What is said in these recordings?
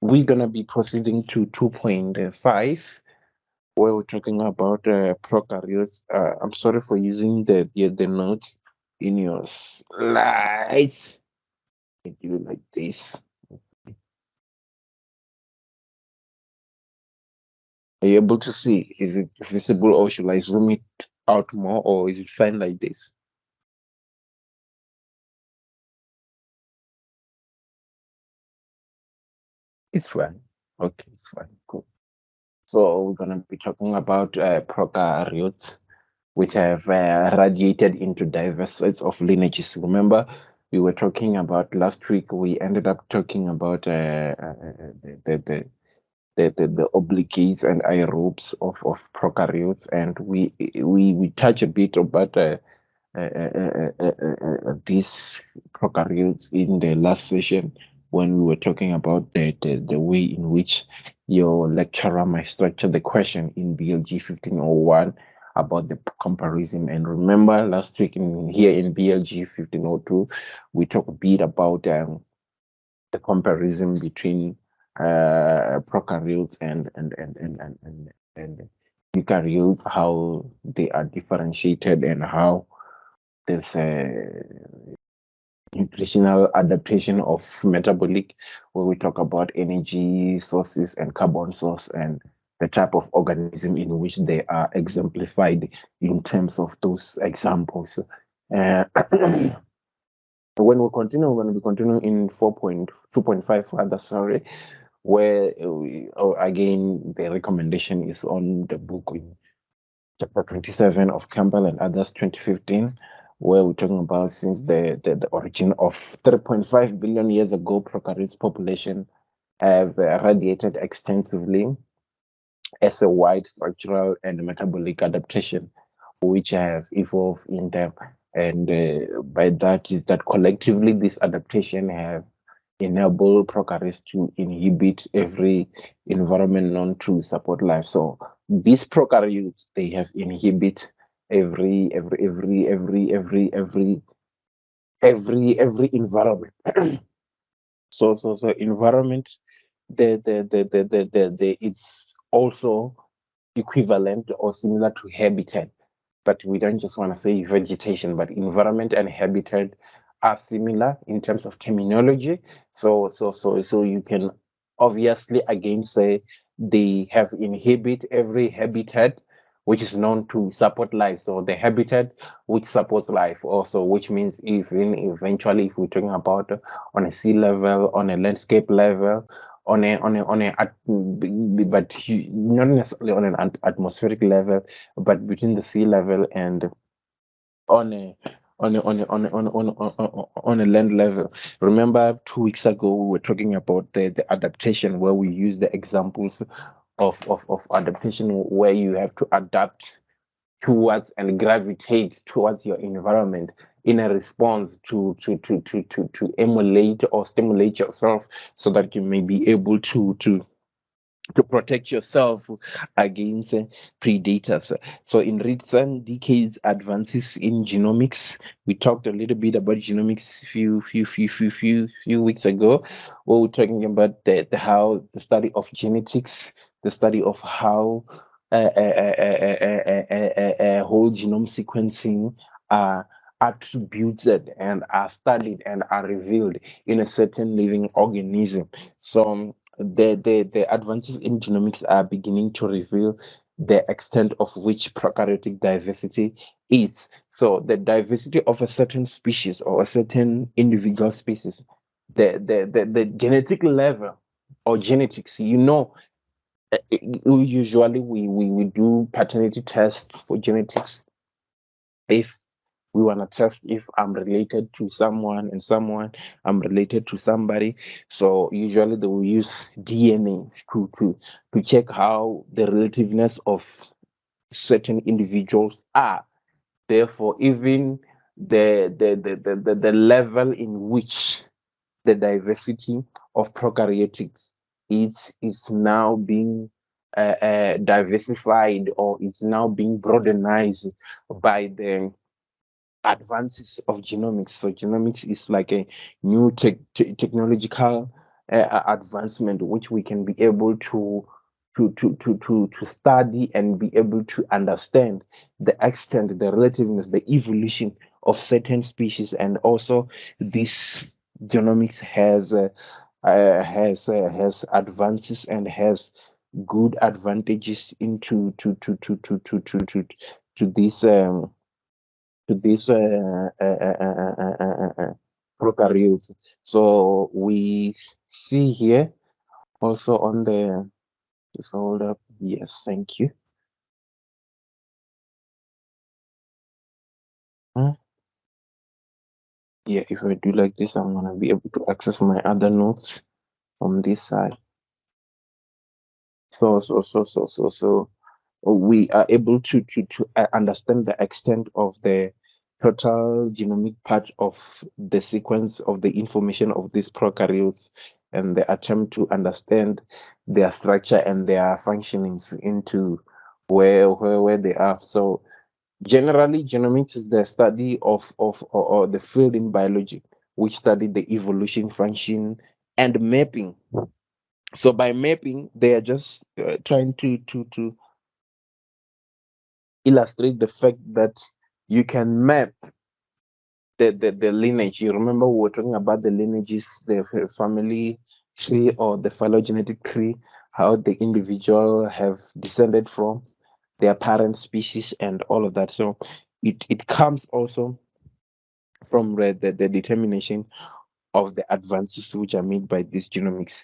we're gonna be proceeding to 2.5, where we're talking about prokaryotes. I'm sorry for using the notes in your slides. I do like this. Are you able to see? Is it visible, or should I zoom it out more, or is it fine like this? It's fine. Okay, it's fine. Cool. So we're gonna be talking about prokaryotes, which have radiated into diverse sets of lineages. Remember, we were talking about last week. We ended up talking about the obligates and aerobes of prokaryotes, and we touch a bit about these prokaryotes in the last session when we were talking about the way in which your lecturer might structure the question in BLG 1501 about the comparison. And remember, last week here in BLG 1502, we talked a bit about the comparison between prokaryotes and eukaryotes, how they are differentiated, and how there's a nutritional adaptation of metabolic, where we talk about energy sources and carbon source and the type of organism in which they are exemplified in terms of those examples. When we continue, we're going to be continuing in 4.2.5 rather, sorry, where again the recommendation is on the book in chapter 27 of Campbell and others 2015, where we're talking about since the origin of 3.5 billion years ago, prokaryotes population have radiated extensively as a wide structural and metabolic adaptation, which have evolved in them. And by that is that collectively this adaptation have enabled prokaryotes to inhibit every environment known to support life. So these prokaryotes, they have inhibit every environment. So environment, it's also equivalent or similar to habitat, but we don't just want to say vegetation, but environment and habitat are similar in terms of terminology. So you can obviously again say they have inhibit every habitat which is known to support life. So the habitat which supports life also, which means even eventually if we're talking about on a sea level, on a landscape level, but not necessarily on an atmospheric level, but between the sea level and on a on a land level. Remember 2 weeks ago we were talking about the adaptation, where we use the examples of adaptation where you have to adapt towards and gravitate towards your environment in a response to emulate or stimulate yourself so that you may be able to protect yourself against predators. So in recent decades, advances in genomics, we talked a little bit about genomics few weeks ago, where we're talking about how the study of genetics, the study of how whole genome sequencing are attributed and are studied and are revealed in a certain living organism. So the advances in genomics are beginning to reveal the extent of which prokaryotic diversity is. So the diversity of a certain species or a certain individual species, the genetic level or genetics, usually we do paternity tests for genetics. If we want to test if I'm related to someone and I'm related to somebody, so usually they will use DNA to check how the relativeness of certain individuals are. Therefore, even the level in which the diversity of prokaryotics is now being diversified, or is now being broadenized by the advances of genomics. So genomics is like a new technological advancement which we can be able to study and be able to understand the extent, the relativeness, the evolution of certain species. And also this genomics has advances and has good advantages into to this to this prokaryotes. So we see here also on the, just hold up, yes, thank you. Yeah, if I do like this, I'm gonna be able to access my other notes from this side. So we are able to understand the extent of the total genomic part of the sequence of the information of these prokaryotes, and the attempt to understand their structure and their functionings into where they are. So generally, genomics is the study of or the field in biology which study the evolution, function, and mapping. So by mapping, they are just trying to illustrate the fact that you can map the lineage. You remember we were talking about the lineages, the family tree or the phylogenetic tree, how the individual have descended from their parent species and all of that. So it comes also from the determination of the advances which are made by these genomics,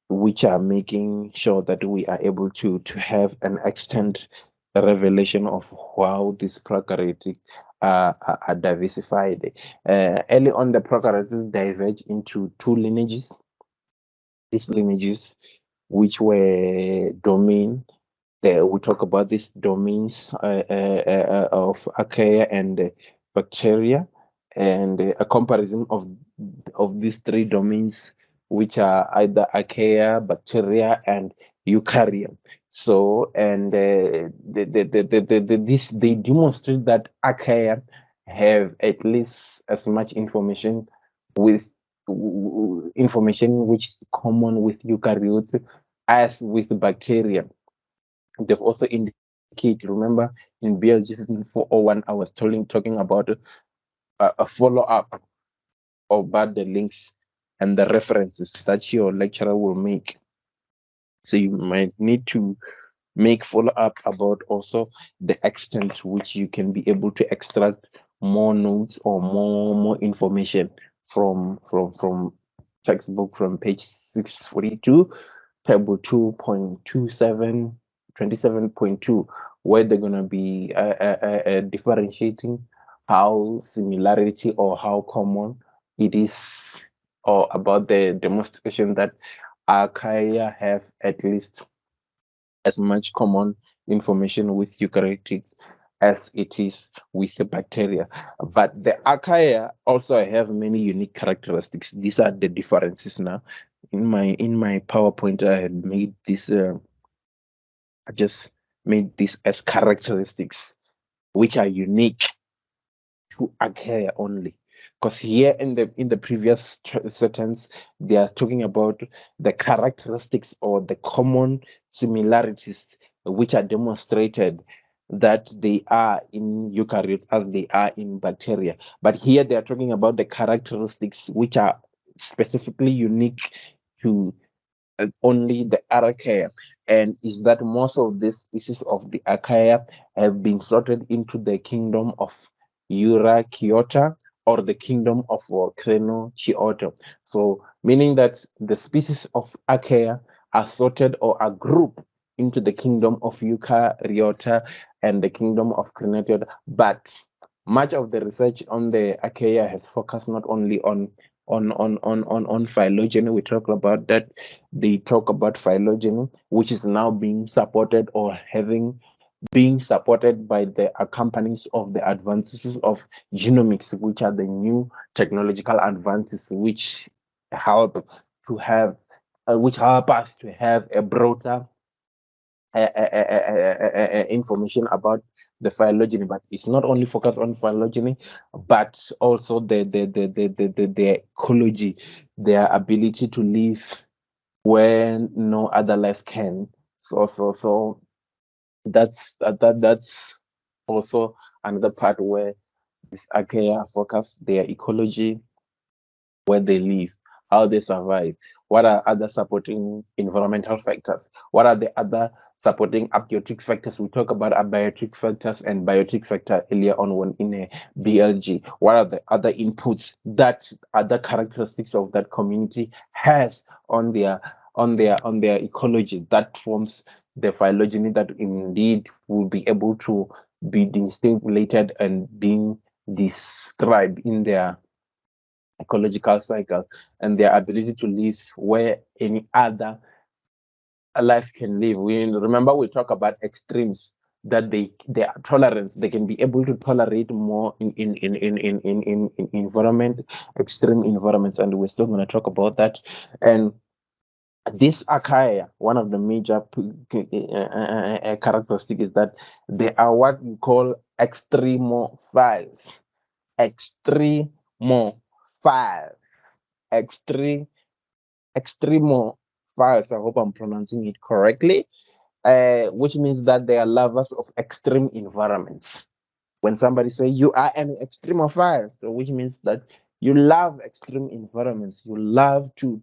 which are making sure that we are able to have an extent revelation of how these prokaryotes are diversified. Early on, the prokaryotes diverge into two lineages. These lineages, which were domain, we talk about these domains of archaea and bacteria, and a comparison of these three domains, which are either archaea, bacteria, and eukarya. So, and this they demonstrate that archaea have at least as much information with information which is common with eukaryotes as with bacteria. They've also indicated, remember, in BLG1501, I was talking about a follow up about the links and the references that your lecturer will make. So you might need to make follow up about also the extent to which you can be able to extract more notes or more information from textbook from page 642, table 2.27, 27.2, where they're going to be differentiating how similarity or how common it is, or about the demonstration that archaea have at least as much common information with eukaryotes as it is with the bacteria. But the archaea also have many unique characteristics. These are the differences now. In my PowerPoint, I had made this. I just made this as characteristics which are unique to archaea only. Because here in the previous sentence, they are talking about the characteristics or the common similarities which are demonstrated that they are in eukaryotes as they are in bacteria. But here they are talking about the characteristics which are specifically unique to only the archaea, and is that most of these species of the archaea have been sorted into the kingdom of Euarchaeota or the kingdom of Crenocheota. So, meaning that the species of archaea are sorted or are grouped into the kingdom of Eukaryote and the kingdom of Crenocheota. But much of the research on the archaea has focused not only on phylogeny. We talk about that. They talk about phylogeny, which is now being supported or having being supported by the companies of the advances of genomics, which are the new technological advances which help to have which help us to have a broader information about the phylogeny, but it's not only focused on phylogeny, but also the ecology, their ability to live where no other life can. So that's also another part where this archaea focus their ecology, where they live, how they survive, what are other supporting environmental factors, what are the other supporting abiotic factors. We talk about abiotic factors and biotic factor earlier on when in a BLG. What are the other inputs that other characteristics of that community has on their ecology that forms the phylogeny that indeed will be able to be distincted and being described in their ecological cycle and their ability to live where any other life can live. We remember we talk about extremes that their tolerance, they can be able to tolerate more in environment, extreme environments, and we're still going to talk about that. And this archaea, one of the major characteristic is that they are what we call extremophiles. Extremophiles. Extreme extremophiles. I hope I'm pronouncing it correctly. Which means that they are lovers of extreme environments. When somebody say you are an extremophile, so which means that you love extreme environments. You love to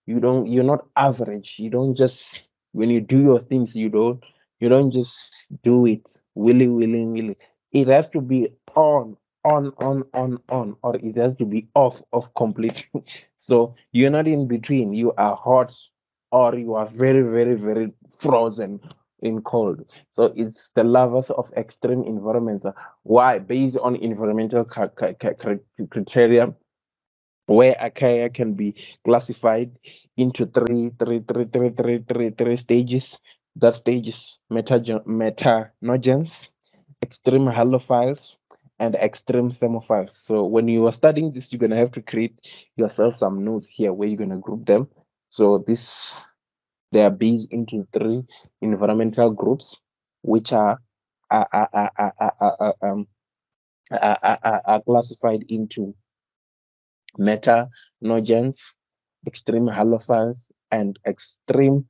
you're not average. You don't just when you do your things, you don't just do it willy. It has to be on, or it has to be off completely. So you're not in between. You are hot or you are very frozen in cold. So it's the lovers of extreme environments. Why? Based on environmental criteria, where archaea can be classified into three stages. That stage is metanogens, extreme halophiles, and extreme thermophiles. So when you are studying this, you're gonna have to create yourself some notes here where you're gonna group them. So this they are based into three environmental groups, which are classified into metanogens, extreme halophiles, and extreme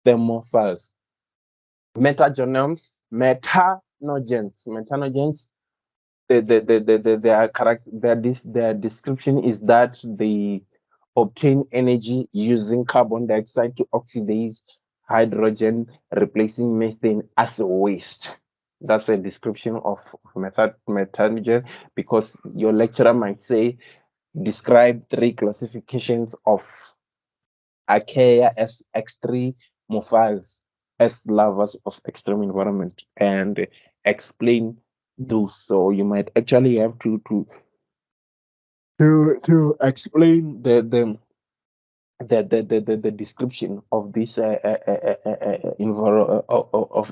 thermophiles. Metanogens, their description is that they obtain energy using carbon dioxide to oxidize hydrogen, replacing methane as a waste. That's a description of metanogen, because your lecturer might say describe three classifications of archaea as extremophiles, as lovers of extreme environment, and explain those. So you might actually have to explain the description of this of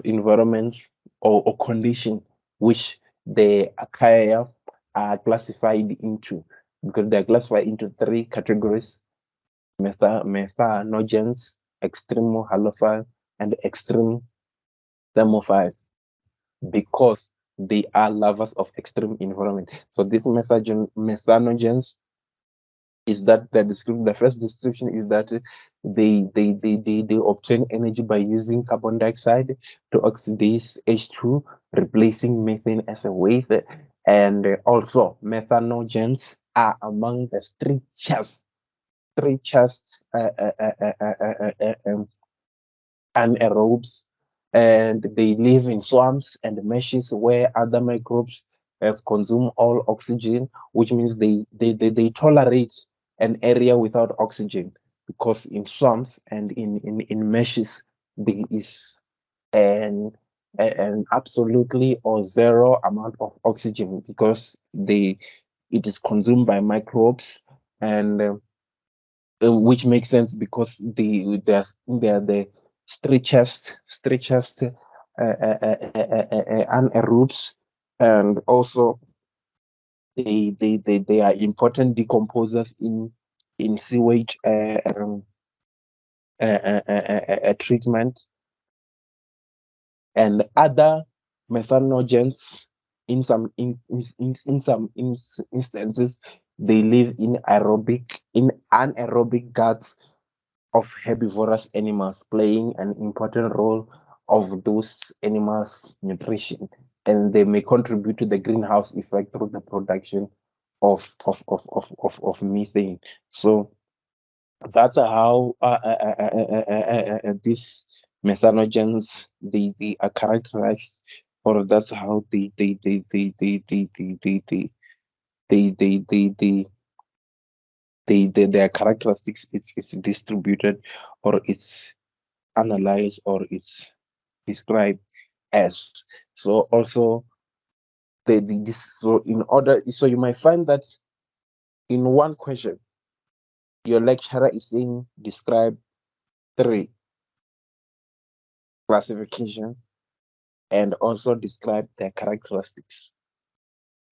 environments or condition which the archaea are classified into, because they're classified into three categories: methanogens, extreme halophile, and extreme thermophiles, because they are lovers of extreme environment. So these methanogens is that the first description is that they obtain energy by using carbon dioxide to oxidize H2, replacing methane as a waste. And also methanogens are among the strictest anaerobes, and they live in swamps and meshes where other microbes have consumed all oxygen, which means they tolerate an area without oxygen, because in swamps and in meshes there is an absolutely or zero amount of oxygen, because it is consumed by microbes. And which makes sense because they're the straight chest anaerobes, and also they are important decomposers in sewage treatment and other methanogens, in some instances, they live in anaerobic guts of herbivorous animals, playing an important role of those animals' nutrition, and they may contribute to the greenhouse effect through the production of methane. So that's how these methanogens they are characterized, or that's how their characteristics it's distributed, or it's analyzed, or it's described as. So also this, so in order, so you might find that in one question your lecturer is saying describe 3 classification and also describe their characteristics,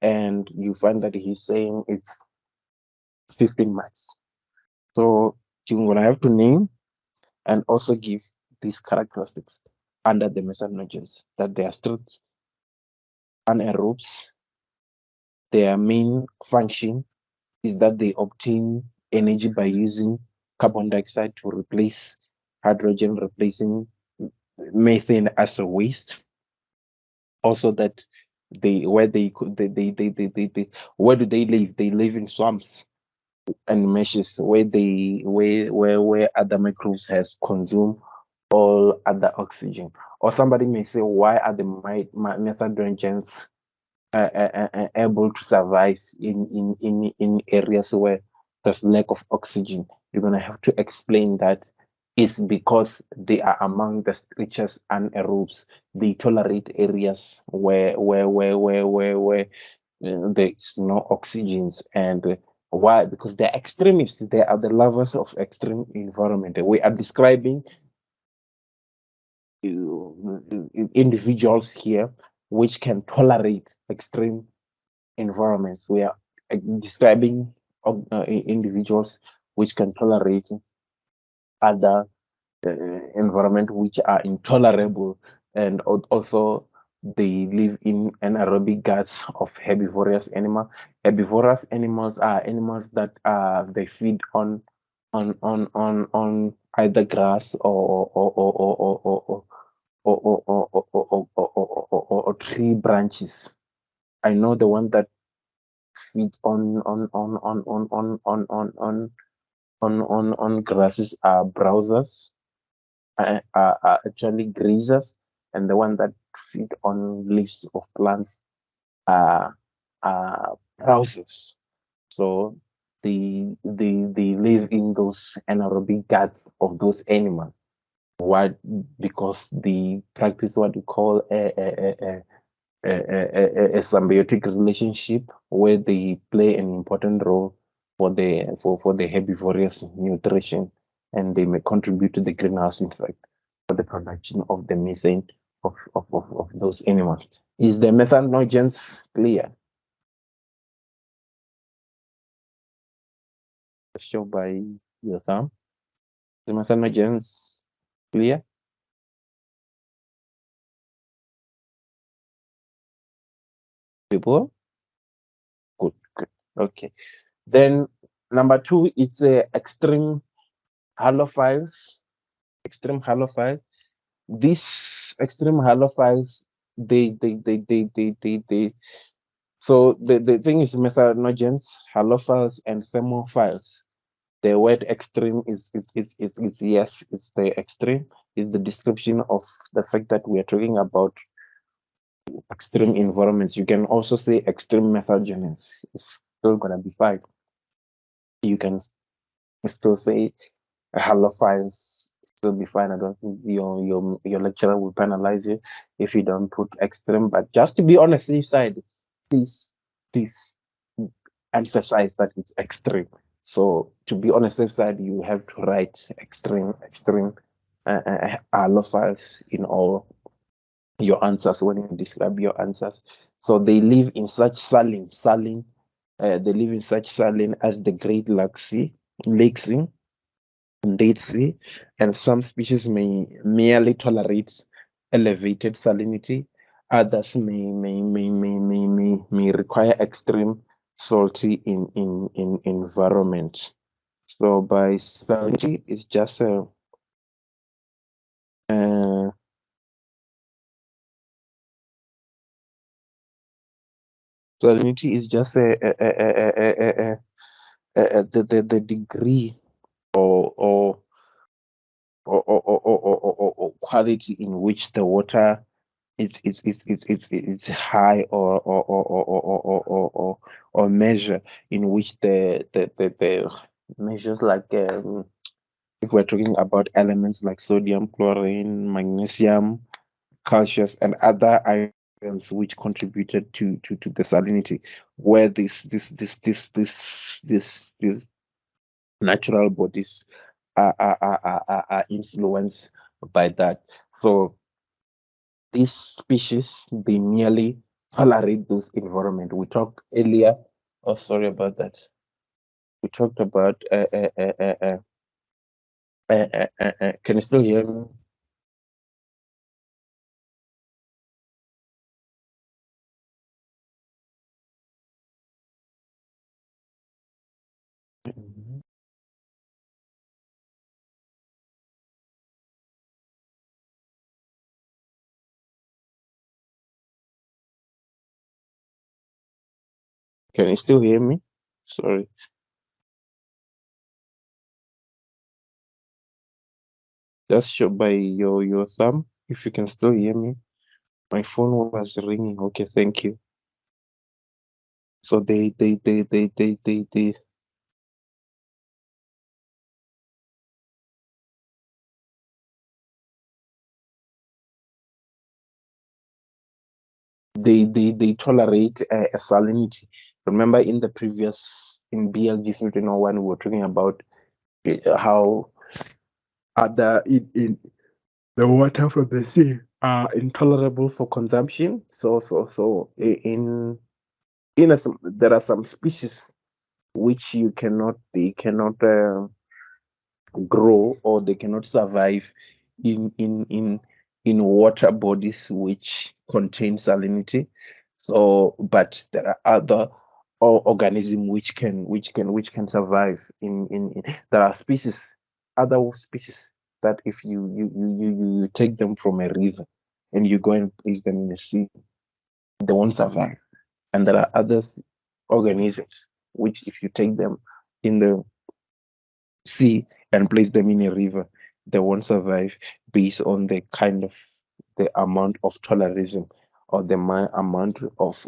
and you find that he's saying it's 15 marks. So you're gonna have to name and also give these characteristics under the methanogens, that they are strict anaerobes. Their main function is that they obtain energy by using carbon dioxide to replace hydrogen, replacing methane as a waste. Also, that where where do they live? They live in swamps and meshes where where other microbes has consumed all other oxygen. Or somebody may say, why are the methanogens able to survive in areas where there's lack of oxygen? You're gonna have to explain that it's because they are among the richest anaerobes. They tolerate areas where there is no oxygens. And why? Because they're extremists. They are the lovers of extreme environment. We are describing individuals here which can tolerate extreme environments. We are describing individuals which can tolerate other environment which are intolerable, and also they live in anaerobic guts of herbivorous animal. Herbivorous animals are animals that they feed on either grass or tree branches. I know the one that feeds on grasses are browsers, are actually grazers, and the one that feed on leaves of plants are browsers. So they live in those anaerobic guts of those animals. Why? Because they practice what we call a symbiotic relationship, where they play an important role for the herbivorous nutrition, and they may contribute to the greenhouse effect for the production of the methane of those animals. Is the methanogens clear? Show by your thumb. The methanogens clear? People? Good, good. Okay. Then number 2, it's extreme halophiles. Extreme halophile. These extreme halophiles, they so the thing is methanogens, halophiles, and thermophiles. The word extreme is yes, it's the extreme, is the description of the fact that we are talking about extreme environments. You can also say extreme methogens. It's still gonna be fine. You can still say halophiles, still be fine. I don't think your lecturer will penalize you if you don't put extreme. But just to be on the safe side, please emphasize that it's extreme. So to be on the safe side, you have to write extreme halophiles in all your answers when you describe your answers. So they live in such saline, they live in such saline as the Great Lake Sea, Dead Sea, and some species may merely tolerate elevated salinity. Others may require extreme salty in environment. So by salinity, it's just uh, salinity is just the degree or or or quality in which the water it's high or measure in which the measures like if we're talking about elements like sodium, chlorine, magnesium, calcium, and other ions which contributed to the salinity, where this natural bodies are influenced by that. So these species they merely tolerate those environment. We talked earlier. Oh, sorry about that. We talked about. Can you still hear me? Mhm. Can you still hear me? Sorry. Just show by your thumb if you can still hear me. My phone was ringing. Okay, thank you. So they tolerate a salinity. Remember in the previous in BLG1501 we were talking about how other in the water from the sea are intolerable for consumption. So there are some species which you cannot they cannot grow or they cannot survive in in in in water bodies which contain salinity. So but there are other organisms which can survive in there are species other species that if you take them from a river and you go and place them in the sea, they won't survive. And there are other organisms which if you take them in the sea and place them in a river, they won't survive based on the kind of the amount of tolerism or the amount of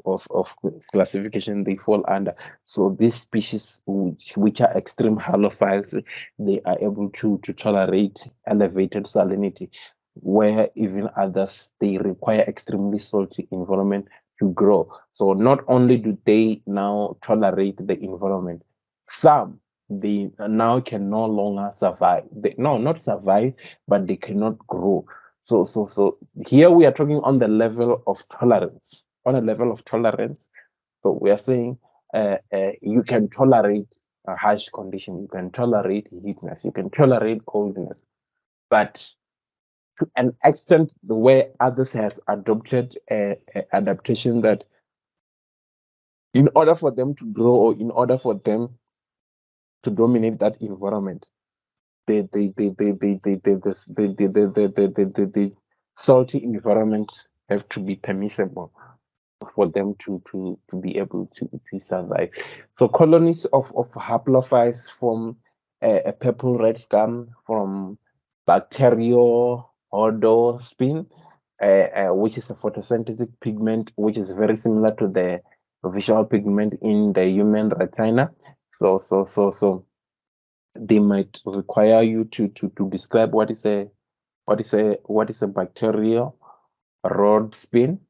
classification they fall under. So these species which are extreme halophiles, they are able to tolerate elevated salinity, where even others they require extremely salty environment to grow. So not only do they now tolerate the environment, some they now can no longer survive. They no not survive, but they cannot grow. So here we are talking on the level of tolerance. On a level of tolerance, so we are saying you can tolerate a harsh condition, you can tolerate heatness, you can tolerate coldness, but to an extent the way others has adopted a adaptation that in order for them to grow or in order for them to dominate that environment, the salty environment have to be permissible for them to be able to survive. So colonies of haplophiles from a purple red scum from bacteriohodospin, which is a photosynthetic pigment, which is very similar to the visual pigment in the human retina. So they might require you to describe what is a bacterial rod spin.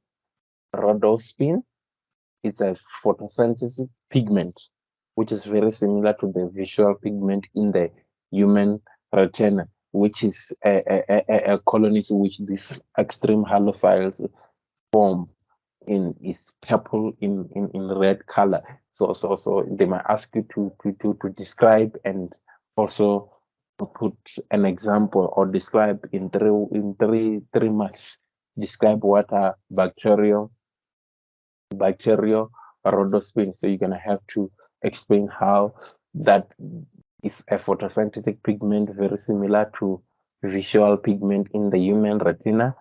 Rhodospin is a photosynthetic pigment, which is very similar to the visual pigment in the human retina, which is a colonies which these extreme halophiles form in is purple in red color. So they might ask you to describe and also to put an example or describe in three marks describe what are bacterial rhodospin. So you're gonna have to explain how that is a photosynthetic pigment very similar to visual pigment in the human retina,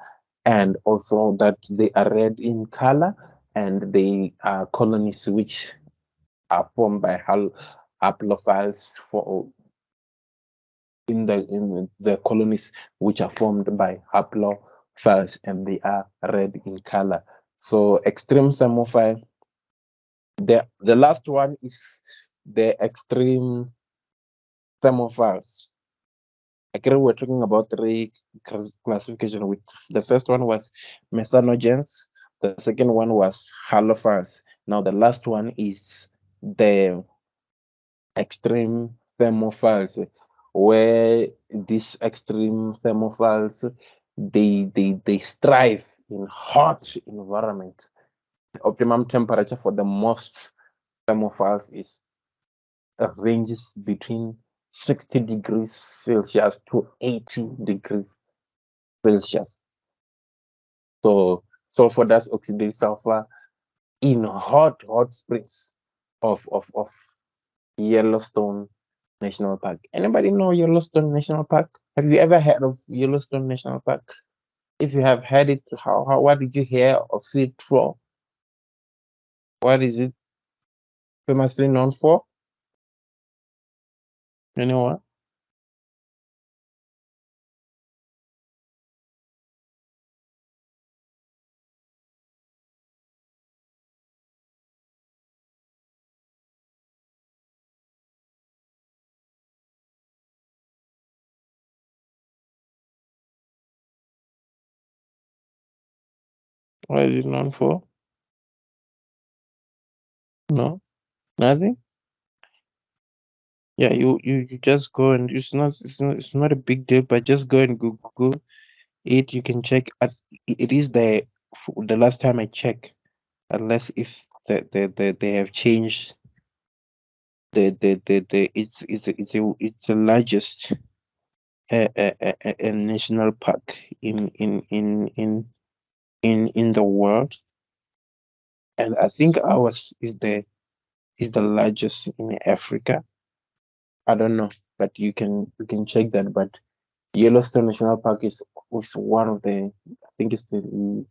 and also that they are red in color, and they are colonies which are formed by haplophiles for in the colonies which are formed by haplophiles, and they are red in color. So extreme thermophile. The last one is the extreme thermophiles. Again, we're talking about three classification. With the first one was methanogens, the second one was halophiles. Now the last one is the extreme thermophiles, where these extreme thermophiles they strive in hot environment. The optimum temperature for the most thermophiles is ranges between 60 degrees Celsius to 80 degrees Celsius. So sulfur does oxidate sulfur in hot springs of Yellowstone National Park. Anybody know Yellowstone National Park? Have you ever heard of Yellowstone National Park? If you have heard it, how what did you hear of it for? What is it famously known for? Anyone? What is it known for? No, nothing. Yeah, you just go, and it's not a big deal, but just go and Google it. You can check. It is the last time I checked, unless if they have changed the it's the largest national park in the world, and I think ours is the largest in Africa. I don't know, but you can check that. But Yellowstone National Park is one of the, I think it's the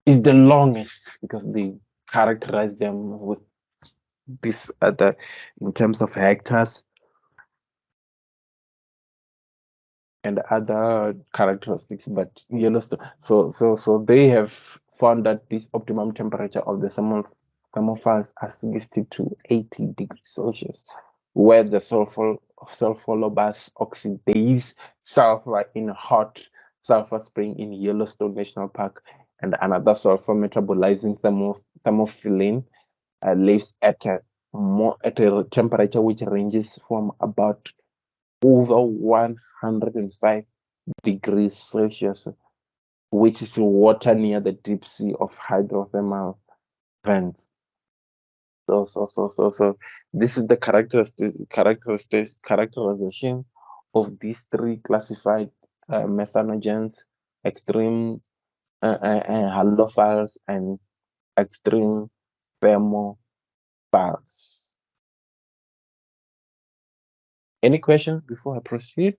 longest, because they characterize them with this other in terms of hectares and other characteristics. But Yellowstone, so they have found that this optimum temperature of the thermophiles are 60 to 80 degrees Celsius, where the sulfur oxidase sulfur in hot sulfur spring in Yellowstone National Park, and another sulfur metabolizing thermophylline lives at a temperature which ranges from about over 105 degrees Celsius, which is water near the deep sea of hydrothermal vents. So this is the characterization of these three classified methanogens: extreme halophiles and extreme thermophiles. Any questions before I proceed?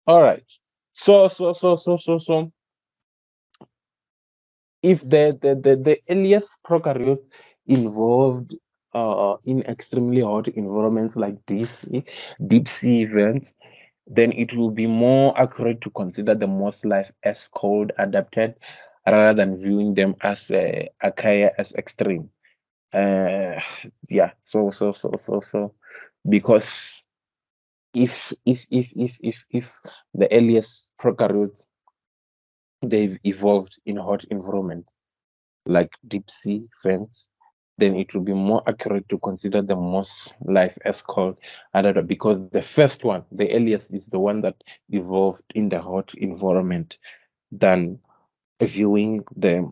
All right. So if the earliest prokaryote involved in extremely hot environments like this, deep sea events, then it will be more accurate to consider the most life as cold adapted, rather than viewing them as archaea as extreme. Uh, yeah. So because if the earliest prokaryotes, they've evolved in hot environment like deep sea vents, then it will be more accurate to consider the most life as cold adapted, because the first one, the earliest, is the one that evolved in the hot environment, than viewing the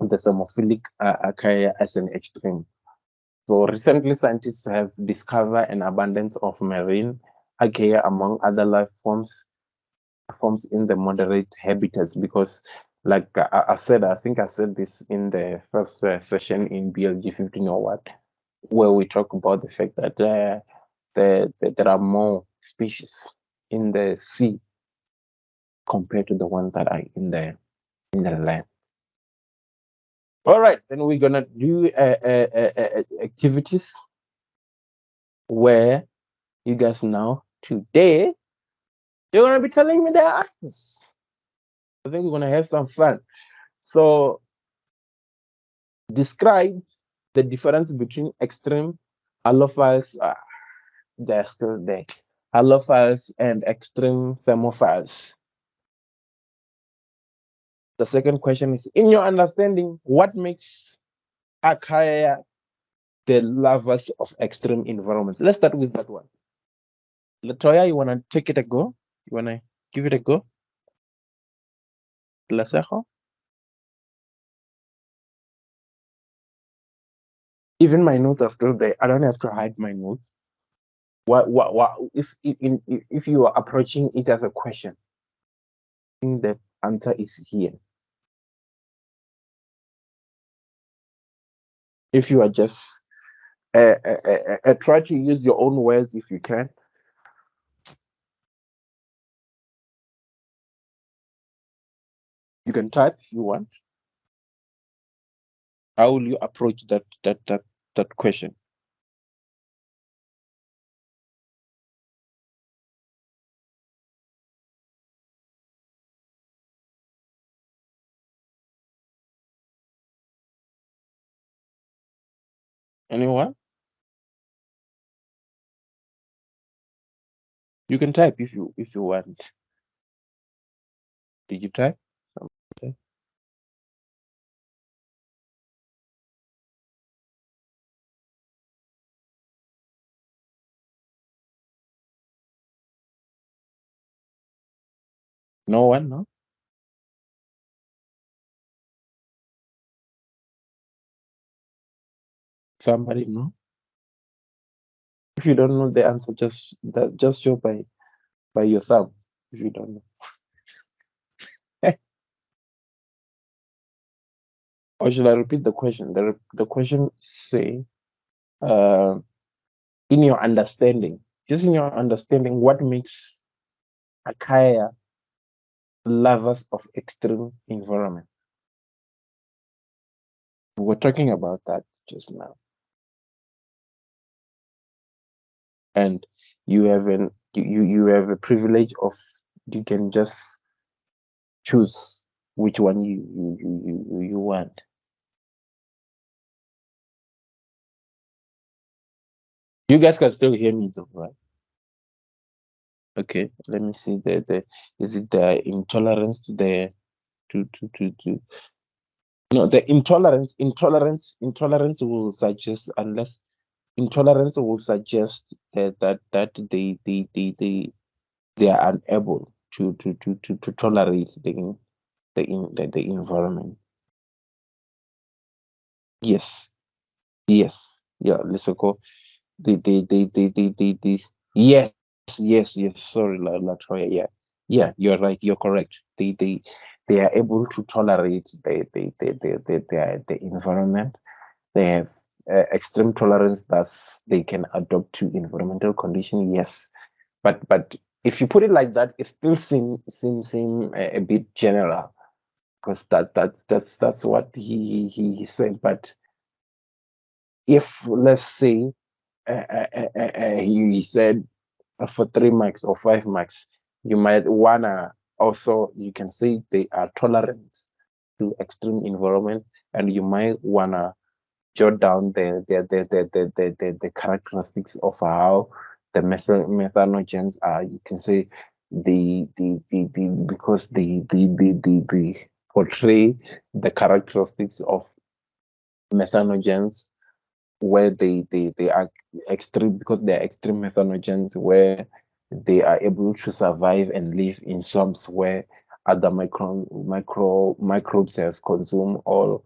thermophilic archaea as an extreme. So recently, scientists have discovered an abundance of marine archaea among other life forms in the moderate habitats, because like I said, I think I said this in the first session in BLG1501, where we talk about the fact that there are more species in the sea compared to the ones that are in the land. All right, then we're gonna do activities where you guys now today you're gonna be telling me the answers. I think we're gonna have some fun. So describe the difference between extreme allophiles, they're still there, allophiles and extreme thermophiles. The second question is, in your understanding, what makes archaea the larvae of extreme environments? Let's start with that one. Latoya, you wanna take it a go? You wanna give it a go? Lasejo? Even my notes are still there. I don't have to hide my notes. What if you are approaching it as a question, I think the answer is here. If you are just try to use your own words if you can. You can type if you want. How will you approach that question? Anyone? You can type if you want. Did you type? Okay. No one, no? Somebody, no? If you don't know the answer, just show by your thumb if you don't know. Or should I repeat the question? The question say, in your understanding, just in your understanding, what makes archaea larvae of extreme environment? We were talking about that just now. And you have you have a privilege of, you can just choose which one you want. You guys can still hear me though, right? Okay, let me see the is it the intolerance to the to no, the intolerance will suggest, unless intolerance will suggest that they are unable to tolerate the environment. Yes, yes, yeah, let's go. The yes, yes. Sorry, Latoya. Yeah, yeah. You're right. You're correct. They are able to tolerate the environment. They have extreme tolerance, thus they can adapt to environmental condition. Yes, but if you put it like that, it still seem a bit general, because that's what he said. But if, let's say, he said for 3 marks or 5 marks, you might wanna also, you can say they are tolerant to extreme environment, and you might wanna jot down the characteristics of how the methanogens are. You can say because they portray the characteristics of methanogens, where they are extreme, because they are extreme methanogens, where they are able to survive and live in swamps where other microbes has consumed all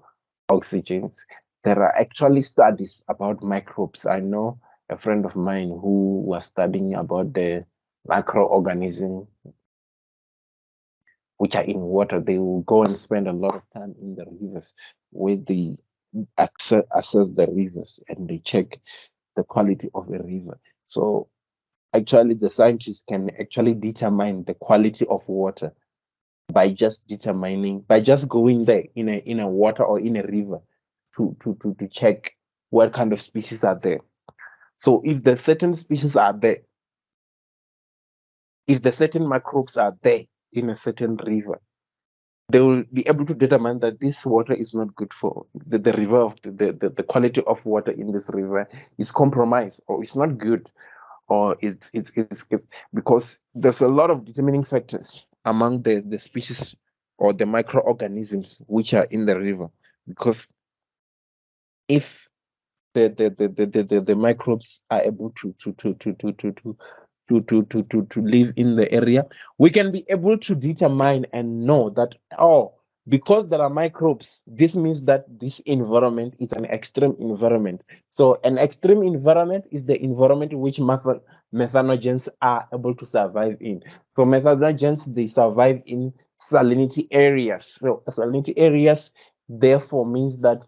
oxygens. there are actually studies about microbes. I know a friend of mine who was studying about the microorganisms which are in water. They will go and spend a lot of time in the rivers with the assess the rivers, and they check the quality of a river. So actually the scientists can actually determine the quality of water by just going there in a water or in a river to check what kind of species are there. So if the certain species are there, if the certain microbes are there in a certain river, they will be able to determine that this water is not good for the river of the quality of water in this river is compromised, or it's not good, or it's because there's a lot of determining factors among the species or the microorganisms which are in the river. Because if the microbes are able to live in the area, we can be able to determine and know that, oh, because there are microbes, this means that this environment is an extreme environment. So an extreme environment is the environment which methanogens are able to survive in. So methanogens, they survive in salinity areas. So salinity areas therefore means that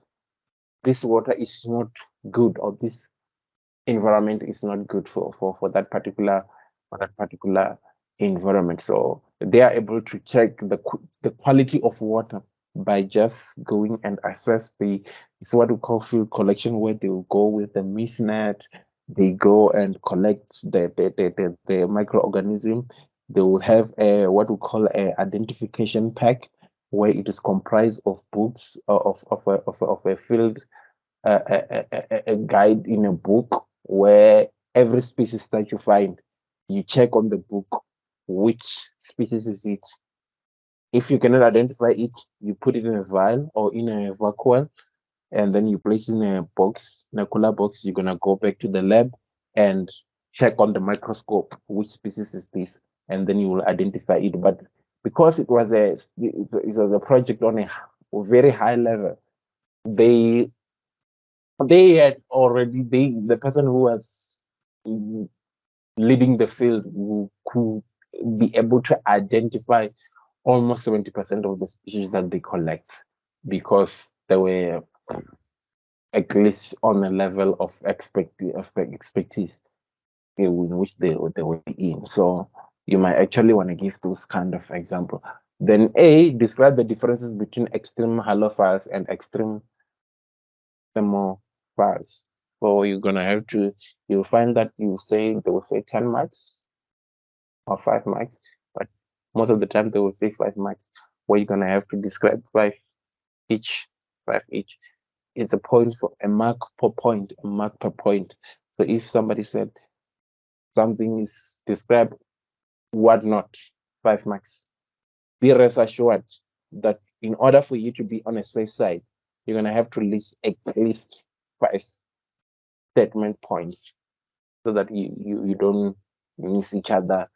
this water is not good, or this environment is not good for that particular environment. So they are able to check the quality of water by just going and assess it's what we call field collection, where they will go with the mist net. They go and collect the microorganism. They will have a what we call a identification pack, where it is comprised of books of a field, a guide in a book, where every species that you find, you check on the book which species is it. If you cannot identify it, you put it in a vial or in a vacuole, and then you place it in a box, in a cooler box. You're gonna go back to the lab and check on the microscope which species is this, and then you will identify it. But because it was a project on a very high level, they had already the person who was leading the field who could be able to identify almost 70% of the species that they collect, because they were at least on a level of expertise in which they were in. So you might actually want to give those kind of example. Then describe the differences between extreme halophiles and extreme thermophiles. So you're gonna have to, you'll find that they will say 10 marks or 5 marks, but most of the time they will say 5 marks, where you're gonna have to describe each, five each. It's a point for a mark per point, a mark per point. So if somebody said something is described, what not, 5 marks. Be rest assured that in order for you to be on a safe side, you're gonna have to list at least 5 statement points, so that you don't miss each other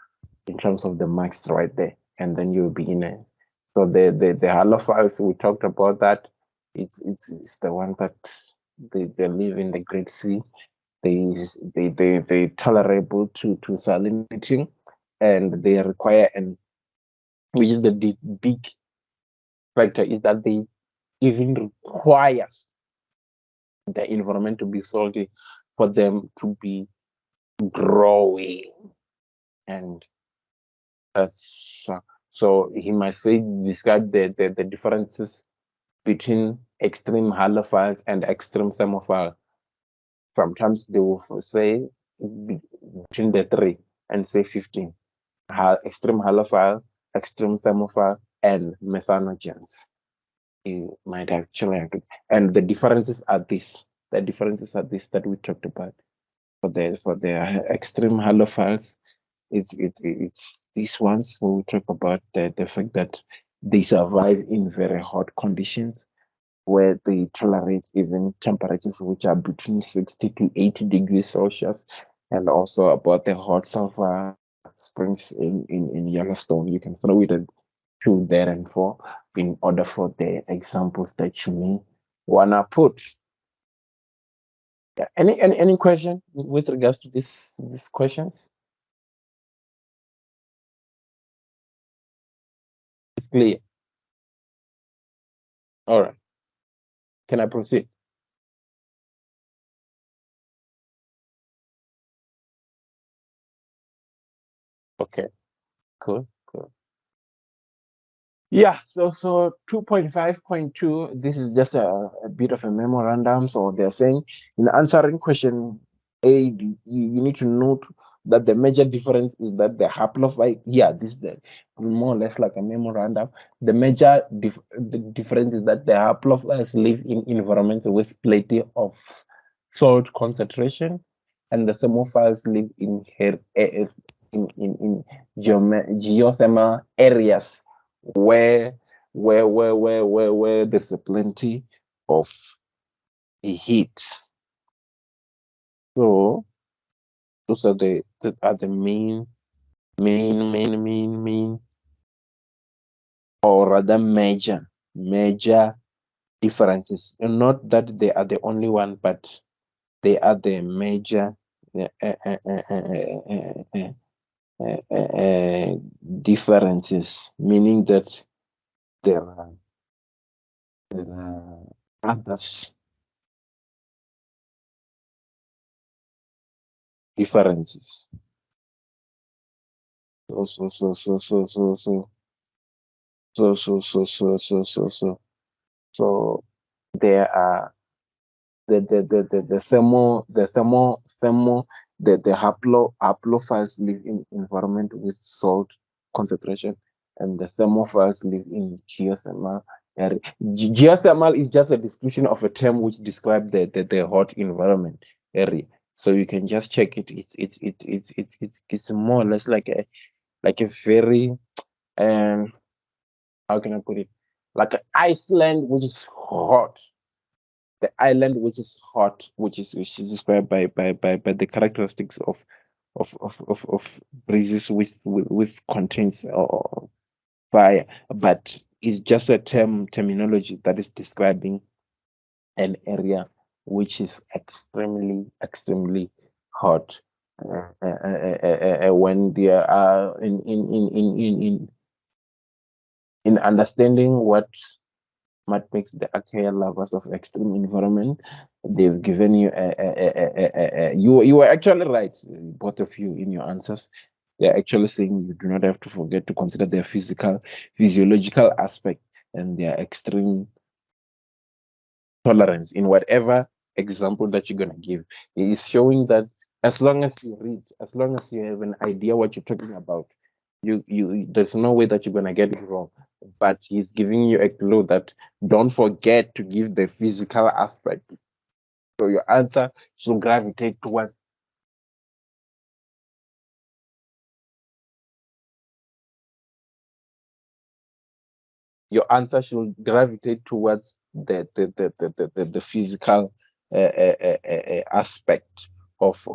in terms of the marks right there, and then you'll be in a. So the halophiles, we talked about that. It's the one that they live in the Great Sea. They tolerable to salinity, and they require, and which is the big factor, is that they even requires the environment to be salty for them to be growing. And that's so he might say, describe the differences between extreme halophiles and extreme thermophile. Sometimes they will say between the three and say 15. Extreme halophile, extreme thermophile, and methanogens. You might actually have to, and the differences are this. The differences are this that we talked about. For the extreme halophiles, it's these ones when we talk about the fact that they survive in very hot conditions, where they tolerate even temperatures which are between 60 to 80 degrees Celsius, and also about the hot sulfur springs in Yellowstone. You can throw it at 2 there and 4 in order for the examples that you may wanna put. Yeah. Any question with regards to these questions? It's clear. All right. Can I proceed? Okay. Cool. Cool. Yeah, so 2.5.2, this is just a bit of a memorandum. So they're saying in answering question A, you need to note that the major difference is that the haplotype, yeah, this is the more or less like a memorandum. The major the difference is that the haplotypes live in environments with plenty of salt concentration, and the thermophiles live in geothermal areas where where there's a plenty of heat. So those are the main or rather major differences. And not that they are the only one, but they are the major uh, uh, uh, uh, uh, uh, differences, meaning that there are, there are others differences. So so so so so so so so so there are the thermo the haplophiles live in environment with salt concentration, and the thermophiles live in geothermal area. Geothermal is just a description of a term which describes the hot environment area. So you can just check it. It's more or less like a very how can I put it? Like an Iceland, which is hot. The island, which is hot, which is described by the characteristics of breezes with contains fire, but it's just a terminology that is describing an area which is extremely hot. When they are in understanding what makes the archaea lovers of extreme environment, they've given you you were actually right, both of you, in your answers. They're actually saying you do not have to forget to consider their physiological aspect and their extreme tolerance in whatever example that you're going to give. It is showing that as long as you read, as long as you have an idea what you're talking about, you there's no way that you're going to get it wrong. But he's giving you a clue that don't forget to give the physical aspect. So your answer should gravitate towards the physical aspect of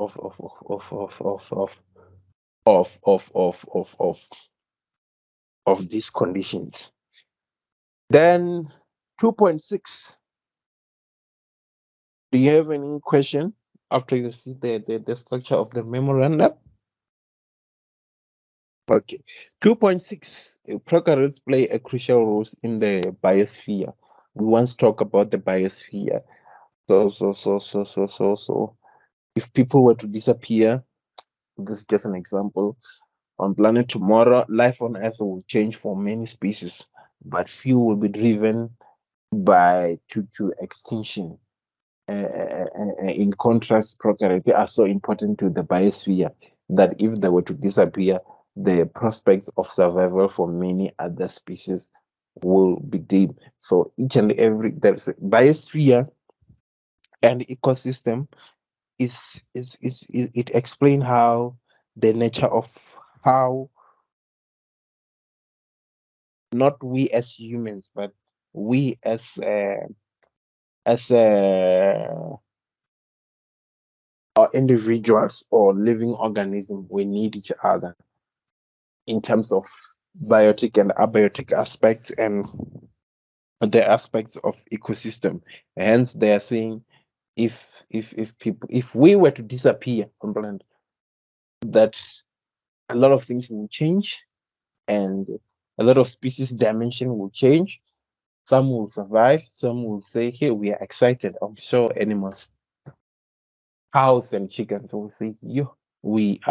of these conditions. Then 2.6. Do you have any question after you see the structure of the memorandum? Okay. 2.6. Prokaryotes play a crucial role in the biosphere. We once talked about the biosphere. So if people were to disappear, this is just an example. On planet tomorrow, life on Earth will change for many species, but few will be driven by to extinction. In contrast, prokaryotes are so important to the biosphere that if they were to disappear, the prospects of survival for many other species will be dim. So each and every there's a biosphere and ecosystem is it explain how the nature of how not we as humans, but we as or individuals or living organisms, we need each other in terms of biotic and abiotic aspects and the aspects of ecosystem. Hence, they are saying if we were to disappear from planet, that a lot of things will change, and a lot of species dimension will change. Some will survive, some will say, hey, we are excited. I'm sure animals, cows and chickens will say, yo, we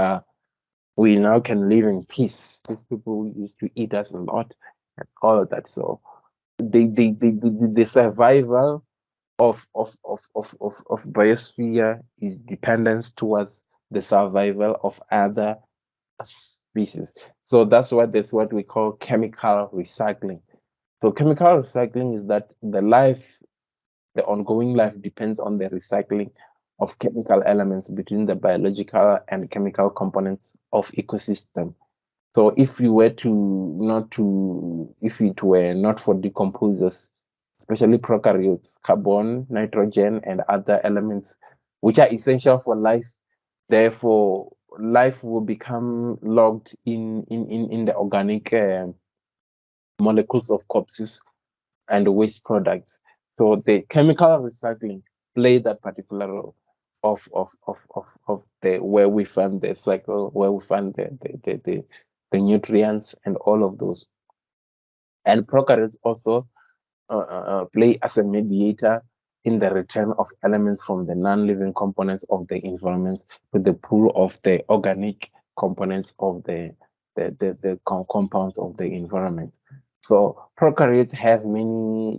now can live in peace. These people used to eat us a lot and all of that. So the survival of biosphere is dependence towards the survival of other species. So that's what we call chemical recycling. So chemical recycling is that the ongoing life depends on the recycling of chemical elements between the biological and chemical components of ecosystem. So if you were to not to if it were not for decomposers, especially prokaryotes, carbon, nitrogen, and other elements which are essential for life, therefore life will become logged in the organic molecules of corpses and waste products. So the chemical recycling play that particular role of the where we find the cycle, where we find the nutrients and all of those. And prokaryotes also play as a mediator in the return of elements from the non-living components of the environment to the pool of the organic components of the compounds of the environment. So prokaryotes have many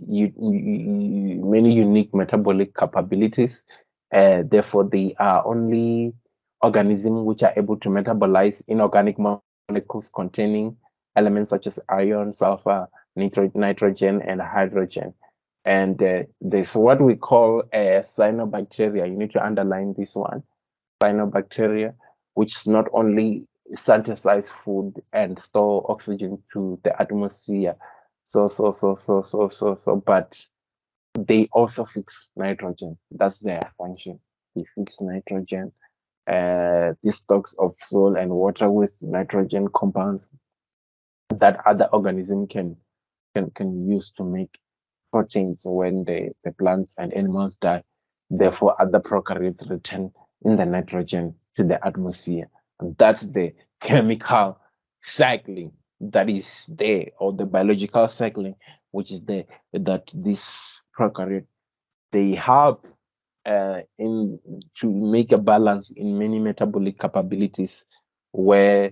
unique metabolic capabilities. Therefore, they are only organisms which are able to metabolize inorganic molecules containing elements such as iron, sulfur, nitrogen, and hydrogen. And there's what we call cyanobacteria. You need to underline this one, cyanobacteria, which not only synthesize food and store oxygen to the atmosphere. But they also fix nitrogen. That's their function. They fix nitrogen. These stocks of soil and water with nitrogen compounds that other organism can use to make proteins when the plants and animals die. Therefore, other prokaryotes return in the nitrogen to the atmosphere. And that's the chemical cycling that is there, or the biological cycling, which is there, that this prokaryote, they help in to make a balance in many metabolic capabilities, where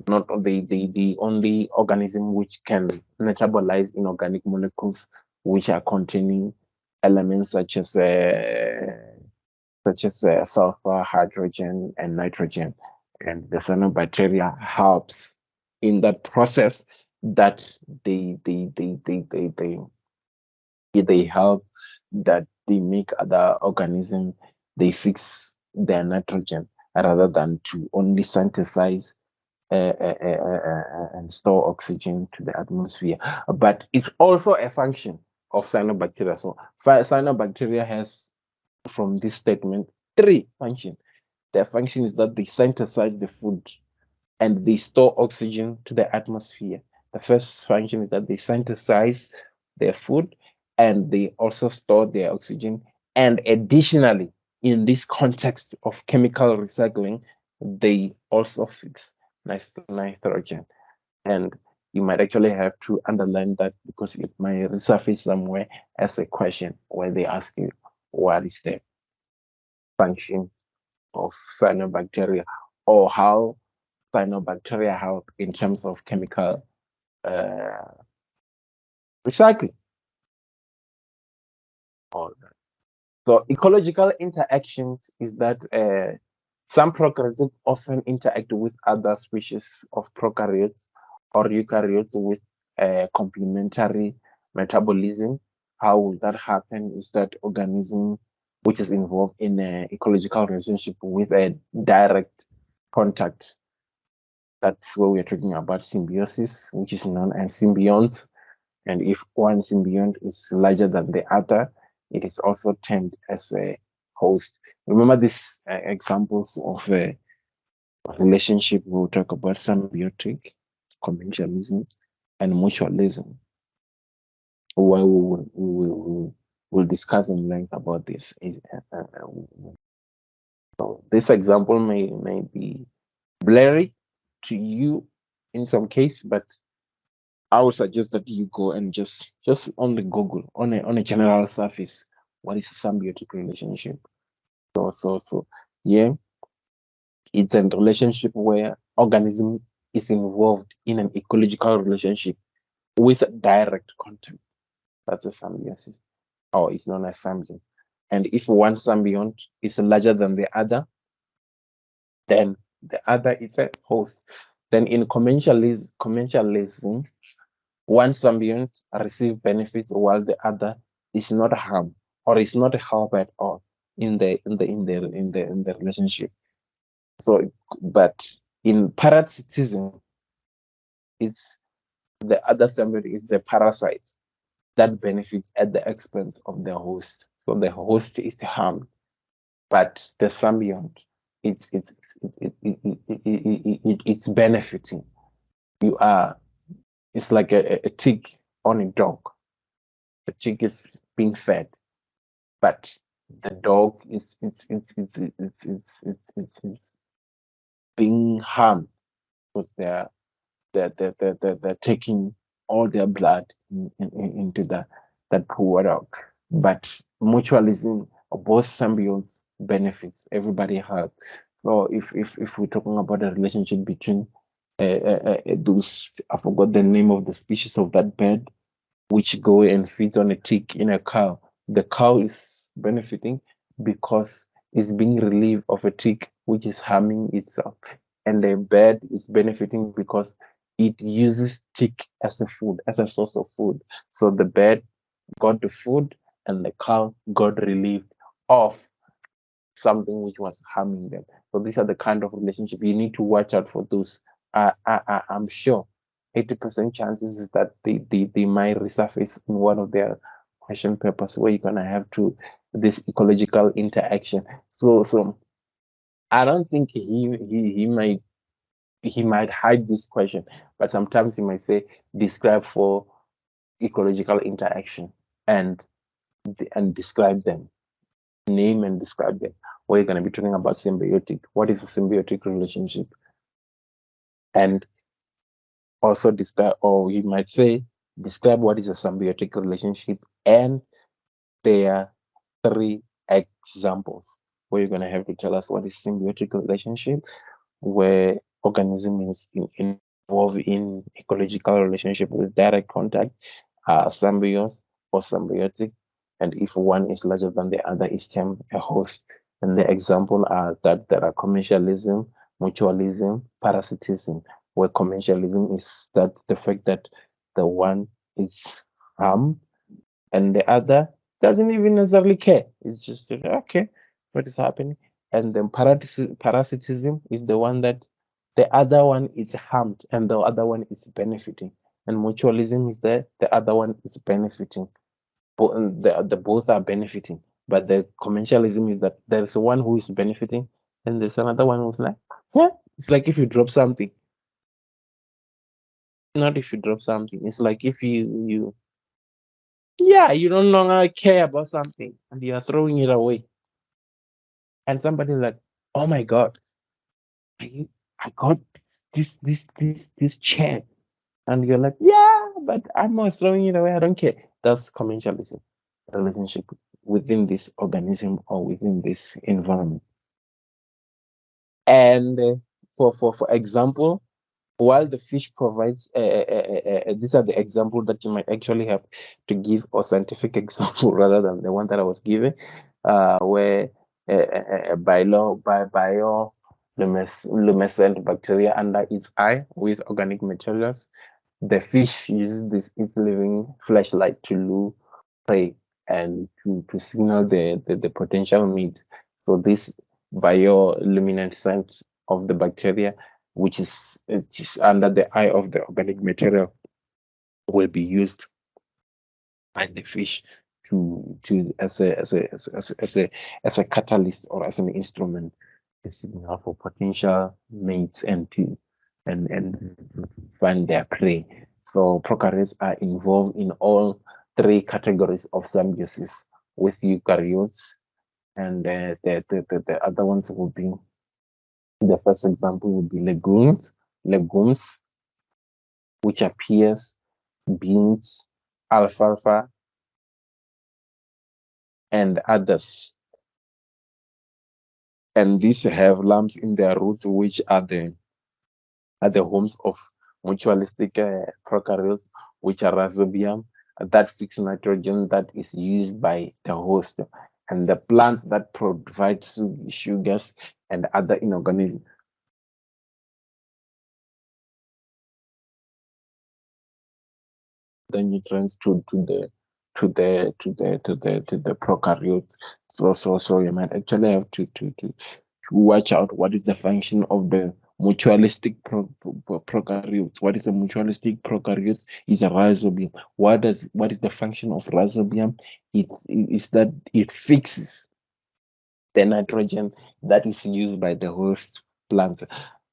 not the only organism which can metabolize inorganic molecules which are containing elements such as sulfur, hydrogen, and nitrogen. And the cyanobacteria helps in that process, that they help, that they make other organisms, they fix their nitrogen rather than to only synthesize and store oxygen to the atmosphere. But it's also a function of cyanobacteria. So cyanobacteria has, from this statement, three functions. Their function is that they synthesize the food and they store oxygen to the atmosphere. The first function is that they synthesize their food and they also store their oxygen. And additionally, in this context of chemical recycling, they also fix nitrogen. And you might actually have to underline that, because it might resurface somewhere as a question where they ask you, what is the function of cyanobacteria, or how cyanobacteria help in terms of chemical recycling. All right. So ecological interactions is that some prokaryotes often interact with other species of prokaryotes or eukaryotes with complementary metabolism. How will that happen? Is that organism which is involved in an ecological relationship with a direct contact. That's where we're talking about symbiosis, which is known as symbionts. And if one symbiont is larger than the other, it is also termed as a host. Remember these examples of a relationship. We'll talk about symbiotic, commensalism, and mutualism, where we'll discuss in length about this. So this example may be blurry to you in some case, but I would suggest that you go and just on the Google on a general surface, what is a symbiotic relationship? So yeah, it's a relationship where organism is involved in an ecological relationship with direct contact. That's a symbiosis, or it's known as symbiont. And if one symbiont is larger than the other, then the other is a host. Then in commensalism, one symbiont receives benefits while the other is not harmed or is not helped at all in the relationship. So, but in parasitism, it's the other symbiont is the parasite that benefits at the expense of the host. So the host is harmed, but the symbiont it's benefiting. It's like a tick on a dog. The tick is being fed, but the dog is it's being harmed because they're taking all their blood into that poor dog. But mutualism, both symbionts benefits. Everybody helps. So if we're talking about a relationship between those, I forgot the name of the species of that bird, which go and feeds on a tick in a cow. The cow is benefiting because it's being relieved of a tick which is harming itself. And the bird is benefiting because it uses tick as a food, as a source of food. So the bird got the food and the cow got relieved of something which was harming them. So these are the kind of relationship you need to watch out for those. I'm sure 80% chances is that they might resurface in one of their question papers where you're gonna have to this ecological interaction. So I don't think he might hide this question, but sometimes he might say describe for ecological interaction and describe them, name and describe them. We're going to be talking about symbiotic. What is a symbiotic relationship? And also describe, or you might say, describe what is a symbiotic relationship and there are 3 examples where you're going to have to tell us what is symbiotic relationship, where organism is involved in ecological relationship with direct contact, symbiose or symbiotic, and if one is larger than the other is termed a host. And the example are that there are commensalism, mutualism, parasitism, where commensalism is that the fact that the one is harmed and the other doesn't even necessarily care. It's just okay, what is happening? And then parasitism is the one that the other one is harmed and the other one is benefiting. And mutualism is that the other one is benefiting. The both are benefiting. But the commensalism is that there's one who is benefiting and there's another one who's like, yeah. It's like if you drop something. Not if you drop something. It's like if you you no longer care about something and you are throwing it away. And somebody like, oh my God, I got this chair. And you're like, yeah, but I'm not throwing it away. I don't care. That's commensalism, relationship within this organism or within this environment. And for example, while the fish provides, these are the example that you might actually have to give a scientific example rather than the one that I was giving, where bioluminescent bacteria under its eye with organic materials. The fish uses this its living flashlight to lure prey and to signal the potential meat. So this bioluminescence of the bacteria, which is under the eye of the organic material, will be used by the fish to as a catalyst or as an instrument to signal for potential mates and to and find their prey. So prokaryotes are involved in all 3 categories of symbiosis. with eukaryotes, and the other ones will be, the first example would be legumes, which are peas, beans, alfalfa, and others. And these have lumps in their roots, which are the homes of mutualistic prokaryotes, which are rhizobium, that fix nitrogen that is used by the host, and the plants that provide sugars and other inorganic the nutrients to the prokaryotes. So you might actually have to watch out what is the function of the mutualistic prokaryotes. What is a mutualistic prokaryotes? Is a rhizobium. What is the function of rhizobium? It is that it fixes the nitrogen that is used by the host plants.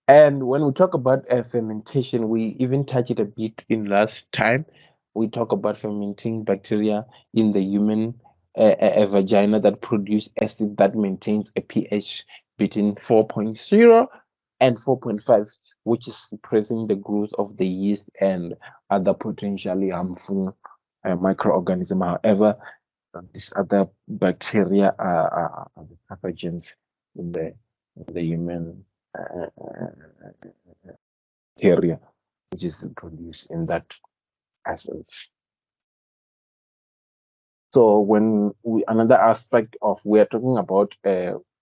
And when we talk about fermentation, we even touched it a bit in last time. We talk about fermenting bacteria in the human vagina that produce acid that maintains a pH between 4.0 and 4.5, which is suppressing the growth of the yeast and other potentially harmful microorganisms. However, these other bacteria are the pathogens in the human area, which is produced in that essence. So when another aspect of we are talking about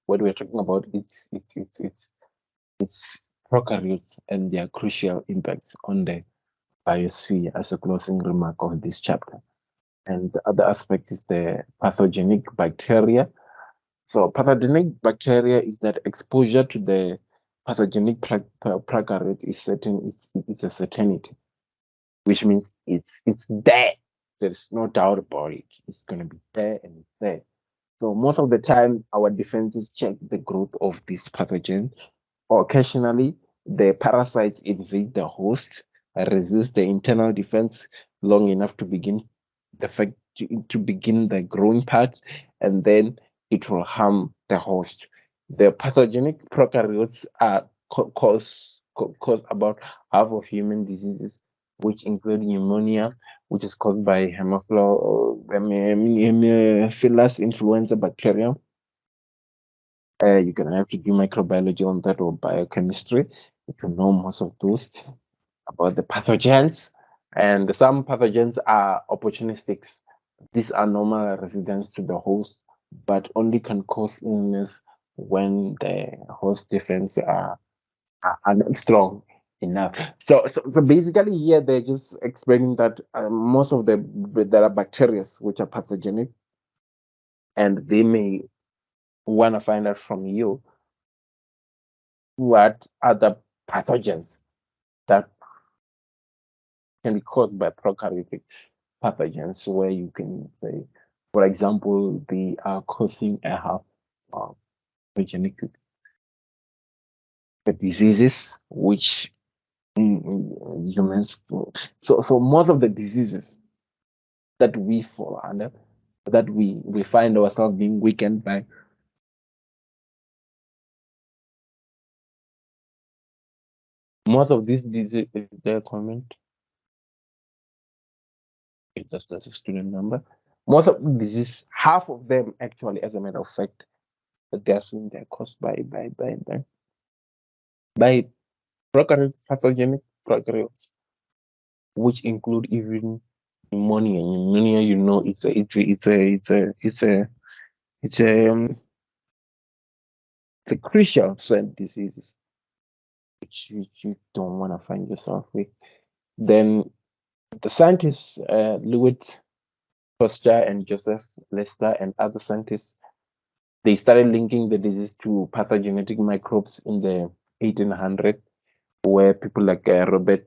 what we're talking about is it's prokaryotes and their crucial impacts on the biosphere as a closing remark of this chapter. And the other aspect is the pathogenic bacteria. So pathogenic bacteria is that exposure to the pathogenic prokaryotes is certain. It's a certainty, which means it's there. There's no doubt about it. It's gonna be there and it's there. So most of the time, our defenses check the growth of this pathogen. Or occasionally, the parasites invade the host, resist the internal defense long enough to begin to begin the growing part, and then it will harm the host. The pathogenic prokaryotes are cause about half of human diseases, which include pneumonia, which is caused by Haemophilus influenza bacteria. You're gonna have to do microbiology on that or biochemistry to know most of those about the pathogens. And some pathogens are opportunistics. These are normal residents to the host, but only can cause illness when the host defense are not strong enough. So basically here they're just explaining that most of there are bacteria which are pathogenic, and they may want to find out from you what are the pathogens that can be caused by prokaryotic pathogens, where you can say, for example, they are causing a half of pathogenic diseases, which humans. So most of the diseases that we fall under, that we find ourselves being weakened by, most of these diseases, their comment, if that's a student number, most of the disease, half of them actually, as a matter of fact, they're caused by pathogenic prokaryotes, which include even pneumonia. Pneumonia, it's a crucial cell disease which you don't want to find yourself with. Then the scientists, Lewitt Foster and Joseph Lester and other scientists, they started linking the disease to pathogenetic microbes in the 1800s, where people like Robert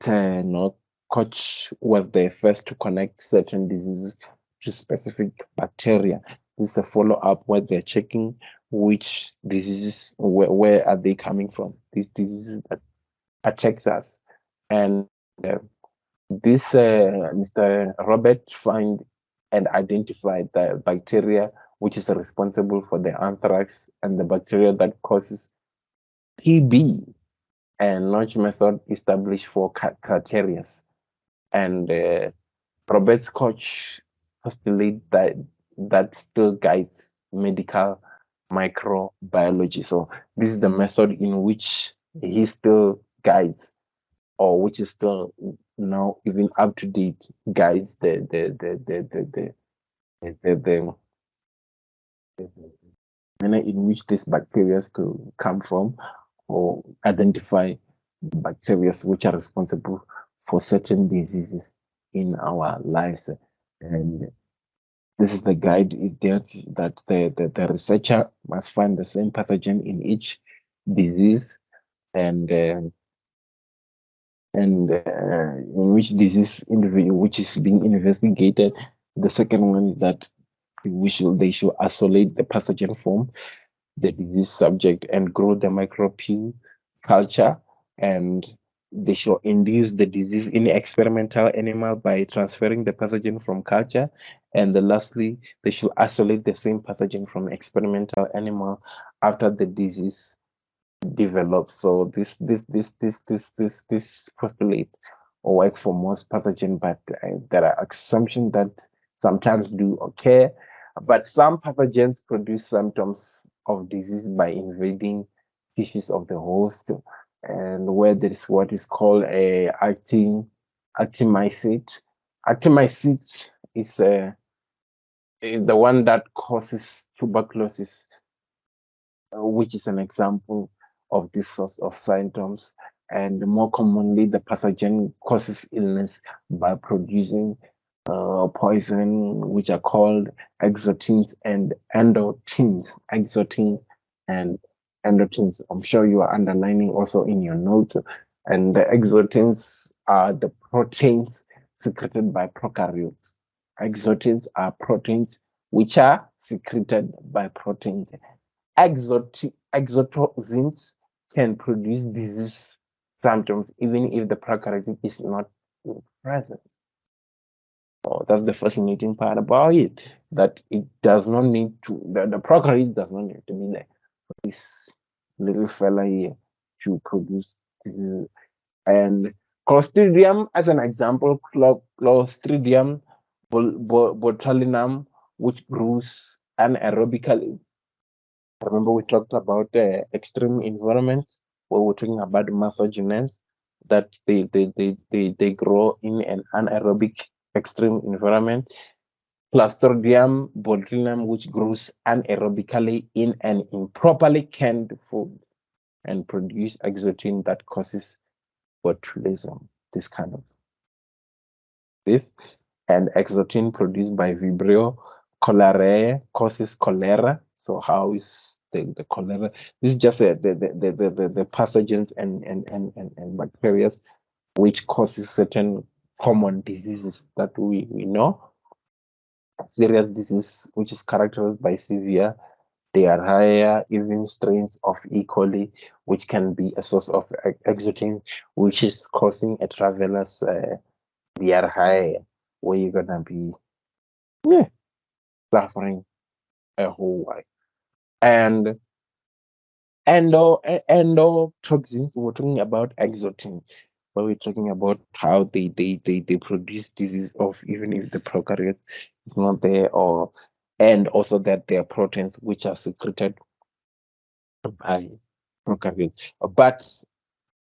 Koch was the first to connect certain diseases to specific bacteria. This is a follow-up where they're checking which diseases, where are they coming from, these diseases that attacks us. And this Mr. Robert find and identify the bacteria which is responsible for the anthrax and the bacteria that causes TB. And launch method established 4 criteria. And Robert's coach postulate that still guides medical microbiology. So this is the method in which he still guides, or which is still now even up to date, guides the manner in which these bacteria to come from, or identify bacteria which are responsible for certain diseases in our lives. And this is the guide is that the researcher must find the same pathogen in each disease, and in which disease individual which is being investigated. The second one is that they should isolate the pathogen from the disease subject and grow the microbial culture, and they should induce the disease in experimental animal by transferring the pathogen from culture. And lastly, they should isolate the same pathogen from experimental animal after the disease develops. So this postulate or work for most pathogen, but there are assumptions that sometimes do occur. But some pathogens produce symptoms of disease by invading tissues of the host, and where there is what is called a actinomycete. Actinomycete is the one that causes tuberculosis, which is an example of this source of symptoms. And more commonly, the pathogen causes illness by producing poison, which are called exotins and endotins. Exotins and endotins. I'm sure you are underlining also in your notes. And the exotins are the proteins secreted by prokaryotes. Exotins are proteins which are secreted by proteins. Exotoxins can produce disease symptoms even if the prokaryote is not present. Oh, that's the fascinating part about it, that it does not need to, the prokaryote does not need to be there for this little fella here to produce disease. And Clostridium, as an example, Clostridium botulinum, which grows anaerobically. Remember, we talked about the extreme environment where we're talking about pathogens that they grow in an anaerobic extreme environment. Clostridium botulinum, which grows anaerobically in an improperly canned food and produce exotin that causes botulism. This kind of this. And exotin produced by Vibrio cholerae causes cholera. So how is the cholera? This is just the pathogens and bacteria which causes certain common diseases that we know. Serious disease which is characterized by severe diarrhea, even strains of E. coli, which can be a source of exotin, which is causing a traveler's diarrhea, where you're gonna be suffering a whole lot. And endotoxins, we're talking about exotin, but we're talking about how they produce disease of even if the prokaryotes is not there, or and also that there are proteins which are secreted by prokaryotes. But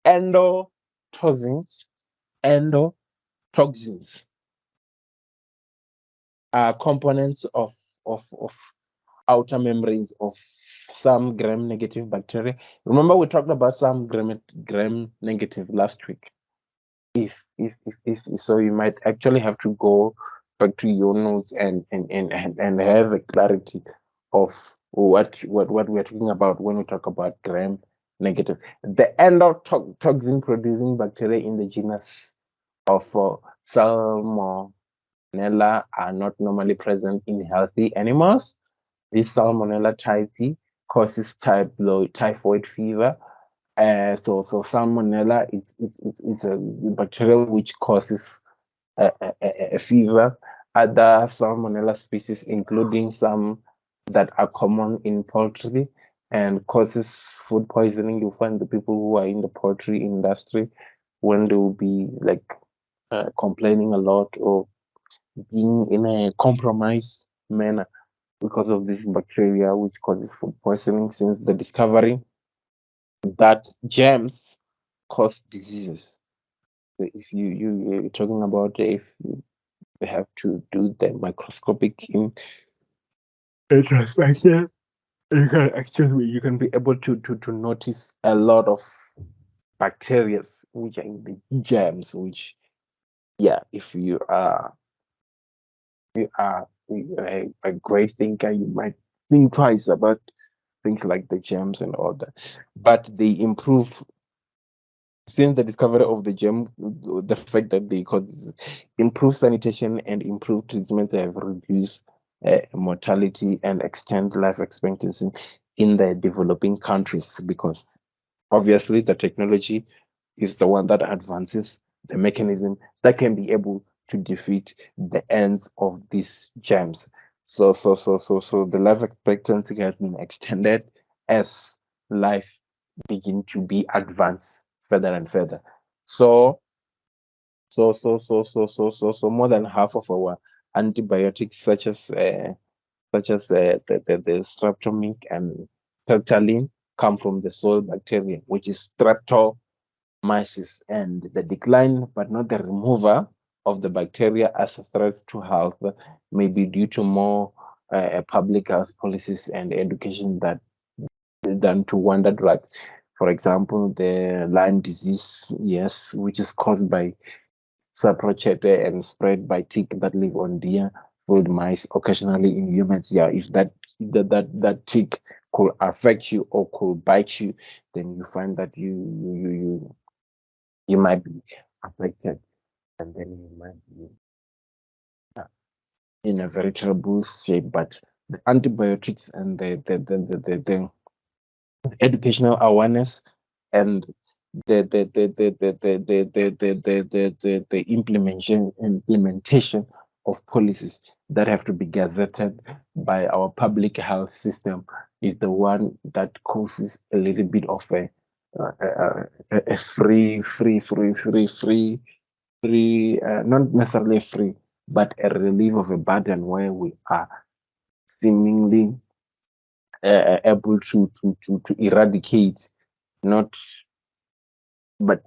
endotoxins endotoxins are components of outer membranes of some gram-negative bacteria. Remember, we talked about some gram-negative last week. If so, you might actually have to go back to your notes and have a clarity of what we're talking about when we talk about gram-negative. The endotoxin producing bacteria in the genus of Salmonella are not normally present in healthy animals. This Salmonella typhi causes typhoid fever. So Salmonella, it's a bacteria which causes a fever, other Salmonella species, including some that are common in poultry and causes food poisoning. You find the people who are in the poultry industry, when they will be like complaining a lot or being in a compromised manner because of this bacteria which causes food poisoning, since the discovery that germs cause diseases. So if you're talking about if you have to do the microscopic in introspection, you can be able to notice a lot of bacteria which are in the germs, which if you are a great thinker, you might think twice about things like the germs and all that. But they improve since the discovery of the germ, the fact that they cause improve sanitation and improve treatments have reduced mortality and extend life expectancy in the developing countries, because obviously the technology is the one that advances the mechanism that can be able to defeat the ends of these germs. So the life expectancy has been extended as life begin to be advanced further and further. So more than half of our antibiotics, such as the streptomic and sertraline, come from the soil bacteria, which is Streptomyces, and the decline, but not the removal of the bacteria as a threat to health, may be due to more public health policies and education than to wonder drugs. For example, the Lyme disease, yes, which is caused by saprochete and spread by tick that live on deer, food, mice, occasionally in humans. Yeah, if that tick could affect you or could bite you, then you find that you might be affected, and then you might be in a very terrible shape. But the antibiotics and the educational awareness and the implementation of policies that have to be gazetted by our public health system is the one that causes a little bit of a free, not necessarily free, but a relief of a burden where we are seemingly able to eradicate, not but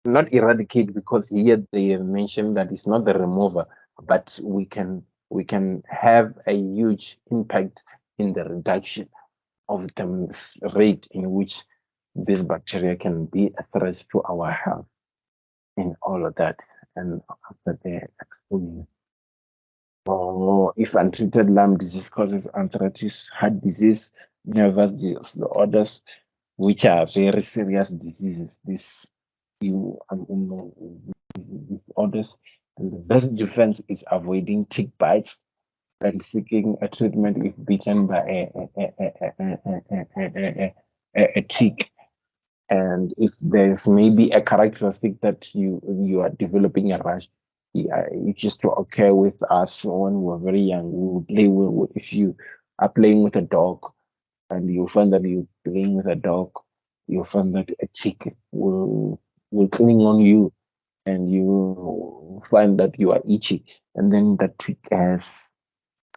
not eradicate, because here they have mentioned that it's not the remover, but we can have a huge impact in the reduction of the rate in which this bacteria can be a threat to our health in all of that. And after the exposure, or if untreated Lyme disease causes arthritis, heart disease, nervous disorders, which are very serious diseases. These disorders, and the best defense is avoiding tick bites and seeking a treatment if bitten by a tick. And if there's maybe a characteristic that you are developing a rash, it used to occur with us when we were very young. We would play if you are playing with a dog and you find that you're playing with a dog, you find that a tick will cling on you, and you find that you are itchy, and then the tick has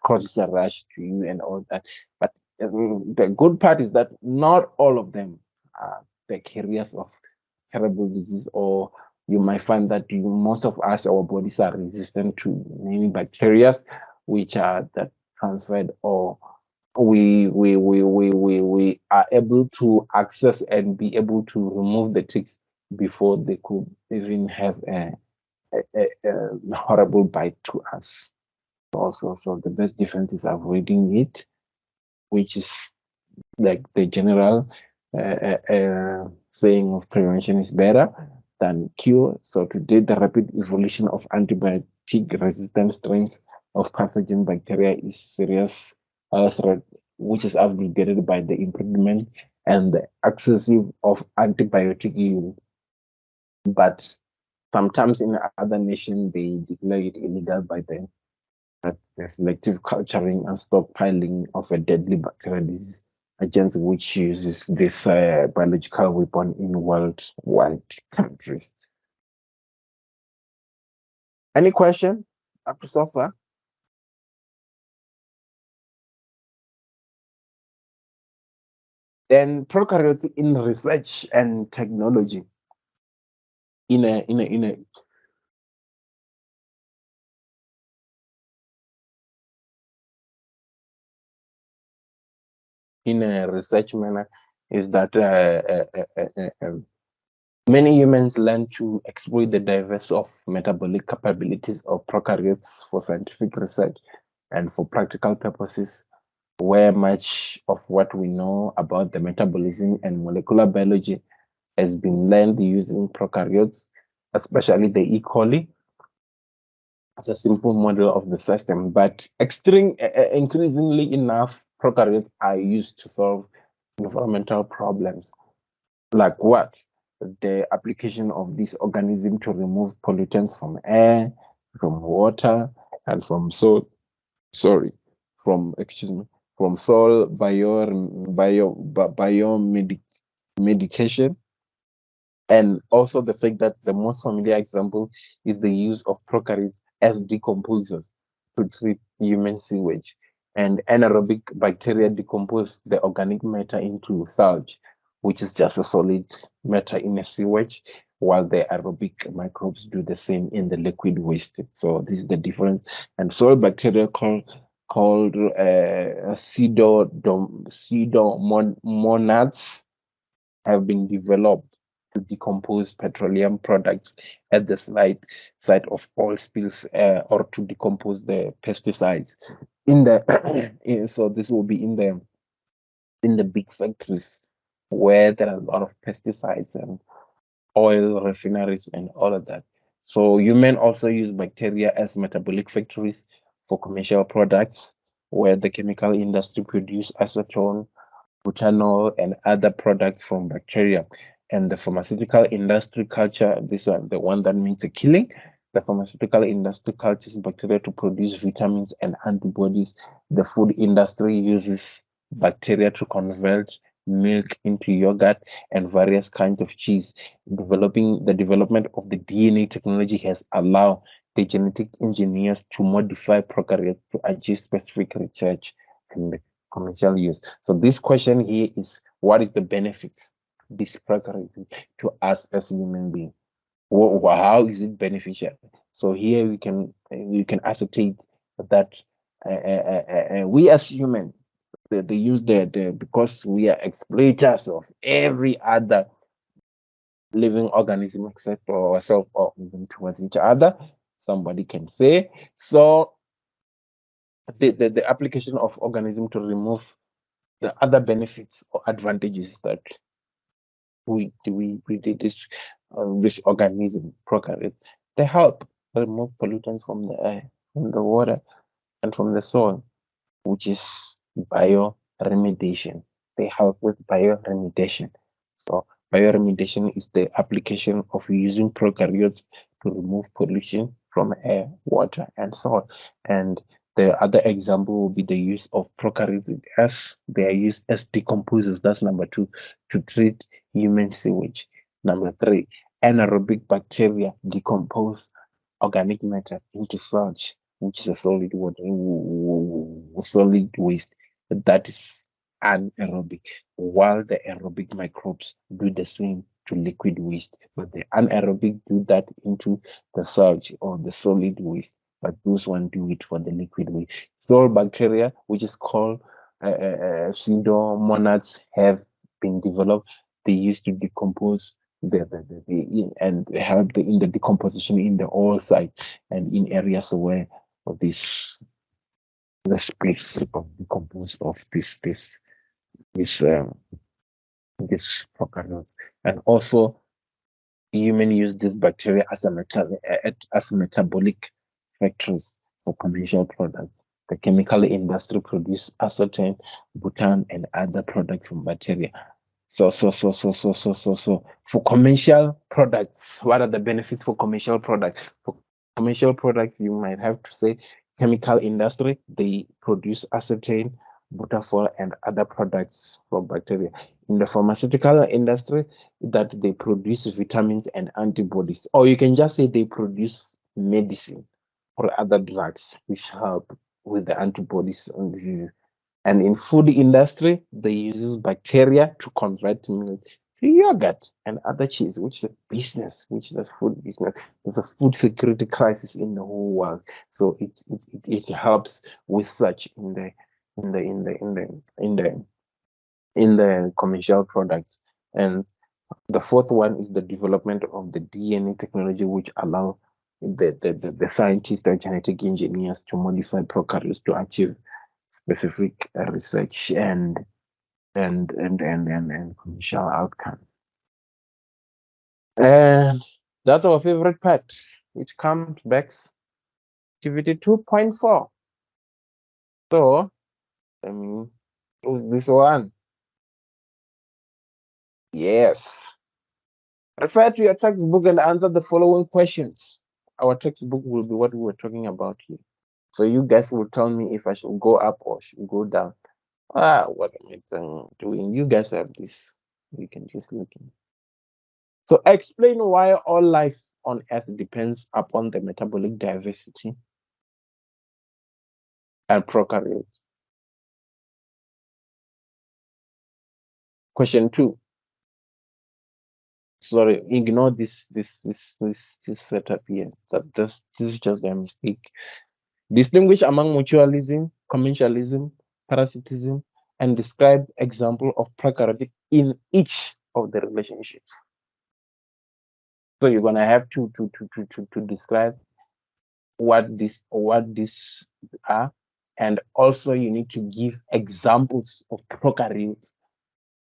causes a rash to you and all that. But the good part is that not all of them are the carriers of terrible disease, or you might find that most of us, our bodies are resistant to many bacteria, which are that transferred, or we are able to access and be able to remove the ticks before they could even have a horrible bite to us. Also, so the best defense is avoiding it, which is like the general saying of prevention is better than cure. So today, the rapid evolution of antibiotic-resistant strains of pathogen bacteria is serious threat, which is aggregated by the improvement and the excessive of antibiotic use. But sometimes in other nations, they declare it illegal by the the selective culturing and stockpiling of a deadly bacterial disease agents which uses this biological weapon in worldwide countries. Any question up to so far? Then prokaryotes in research and technology. In a research manner is that many humans learn to exploit the diverse of metabolic capabilities of prokaryotes for scientific research and for practical purposes, where much of what we know about the metabolism and molecular biology has been learned using prokaryotes, especially the E. coli, as a simple model of the system. But increasingly enough, prokaryotes are used to solve environmental problems. Like what? The application of this organism to remove pollutants from air, from water, and from soil. Sorry, from excuse me, from soil biomedication, and also the fact that the most familiar example is the use of prokaryotes as decomposers to treat human sewage. And anaerobic bacteria decompose the organic matter into sludge, which is just a solid matter in a sewage, while the aerobic microbes do the same in the liquid waste. So this is the difference. And soil bacteria called pseudomonads have been developed to decompose petroleum products at the site of oil spills or to decompose the pesticides in the so this will be in the big factories where there are a lot of pesticides and oil refineries and all of that. So humans also use bacteria as metabolic factories for commercial products where the chemical industry produce acetone, butanol, and other products from bacteria. And the pharmaceutical industry culture, this one, the one that means a killing, the pharmaceutical industry cultures bacteria to produce vitamins and antibodies. The food industry uses bacteria to convert milk into yogurt and various kinds of cheese. The development of the DNA technology has allowed the genetic engineers to modify prokaryotes to achieve specific research and commercial use. So this question here is, what is the benefit this prokaryote to us as human beings? How is it beneficial? So here we can ascertain that we as human, they use the because we are exploiters of every other living organism except for ourselves or even towards each other. Somebody can say so. The application of organism to remove the other benefits or advantages that we did this organism prokaryote, they help remove pollutants from the air, from the water, and from the soil, which is bioremediation. They help with bioremediation. So bioremediation is the application of using prokaryotes to remove pollution from air, water, and soil. And the other example will be the use of prokaryotes as they are used as decomposers. That's number 2, to treat human sewage. Number 3, anaerobic bacteria decompose organic matter into sludge, which is a solid solid waste that is anaerobic, while the aerobic microbes do the same to liquid waste, but the anaerobic do that into the sludge or the solid waste, but those one do it for the liquid waste. So bacteria, which is called pseudomonads, have been developed. They used to decompose and help in the decomposition in the oil sites and in areas where this the splits of decomposed of this this prokaryotes. And also human use this bacteria as metabolic factories for commercial products. The chemical industry produce acetone, butan, and other products from bacteria. So for commercial products, what are the benefits for commercial products? For commercial products, you might have to say chemical industry, they produce acetane, butterfall, and other products from bacteria. In the pharmaceutical industry, that they produce vitamins and antibodies, or you can just say they produce medicine or other drugs which help with the antibodies and diseases. And in food industry, they use bacteria to convert milk to yogurt and other cheese, which is a business, which is a food business. There's a food security crisis in the whole world. So it helps with such in the in the in the in the in the commercial products. And the fourth one is the development of the DNA technology, which allow the scientists or genetic engineers to modify prokaryotes to achieve specific research and commercial outcomes. And that's our favorite part, which comes back activity 2.4. So, I mean, who's this one? Yes. Refer to your textbook and answer the following questions. Our textbook will be what we were talking about here. So you guys will tell me if I should go up or should go down. What am I doing? You guys have this. You can just look in. So explain why all life on Earth depends upon the metabolic diversity and prokaryotes. Question 2. Sorry, ignore this setup here. This is just a mistake. Distinguish among mutualism, commensalism, parasitism, and describe example of prokaryotic in each of the relationships. So you're gonna have to describe what this are, and also you need to give examples of prokaryotes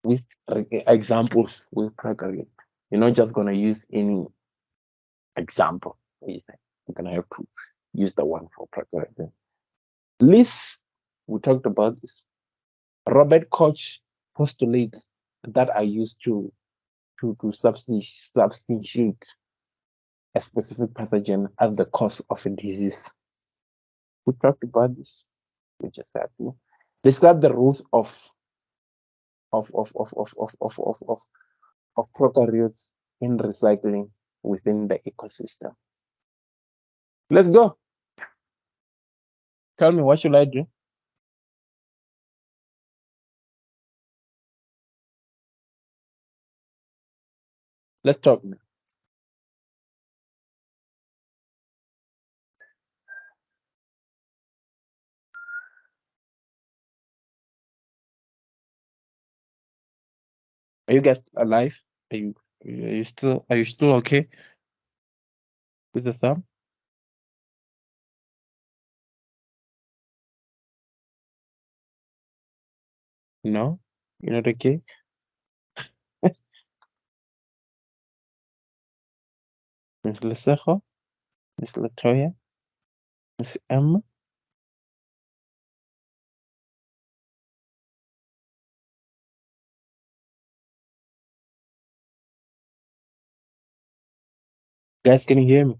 with examples with prokaryotes. You're not just gonna use any example. You're gonna have to use the one for prokaryotes. List, we talked about this. Robert Koch postulates that are used to substantiate a specific pathogen as the cause of a disease. We talked about this. We just have to describe the rules of prokaryotes in recycling within the ecosystem. Let's go. Tell me, what should I do? Let's talk. Are you guys alive? Are you still okay with the thumb? No? You're not okay? Miss Lesejo? Miss Latoya? Miss Emma? Guys, can you hear me?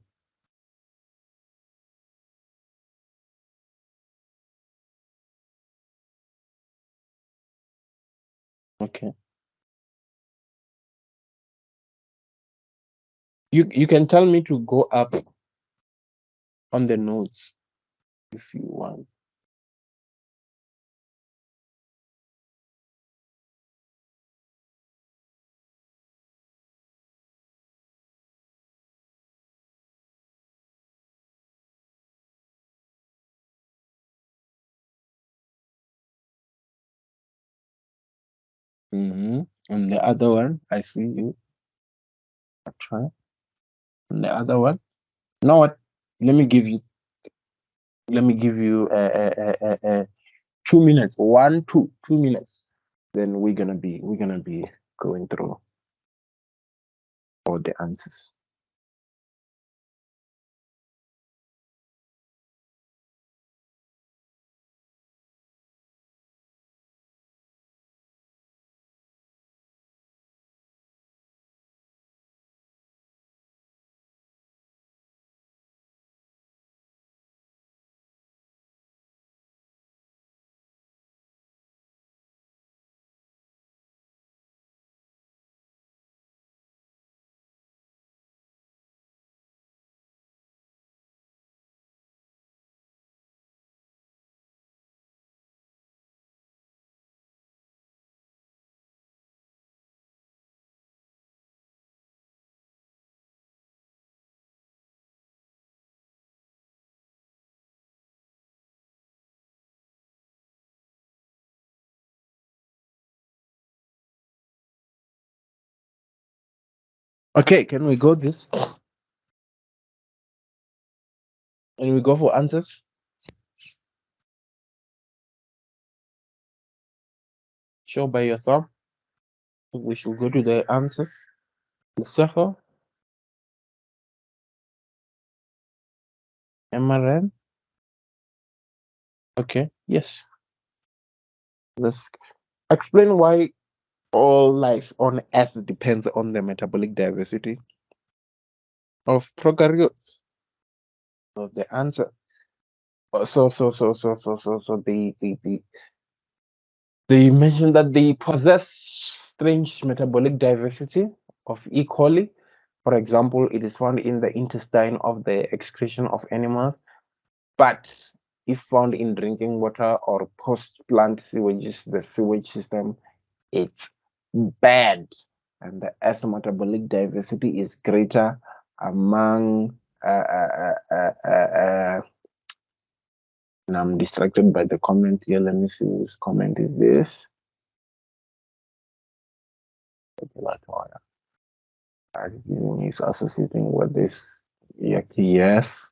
Okay. You can tell me to go up on the notes if you want. And the other one, I see you. I'll try. And the other one. You know what? Let me give you. Let me give you 2 minutes. 2 minutes. Then we're gonna be going through all the answers. Okay, can we go this? And we go for answers? Show by your thumb. We should go to the answers. The circle. MRN. Okay, yes. Let's explain why all life on Earth depends on the metabolic diversity of prokaryotes. So the answer. They mentioned that they possess strange metabolic diversity of E. coli. For example, it is found in the intestine of the excretion of animals, but if found in drinking water or post-plant sewages, the sewage system, it's bad. And the Earth metabolic diversity is greater among and I'm distracted by the comment here. Let me see this comment is this. Is associating with this. Yes,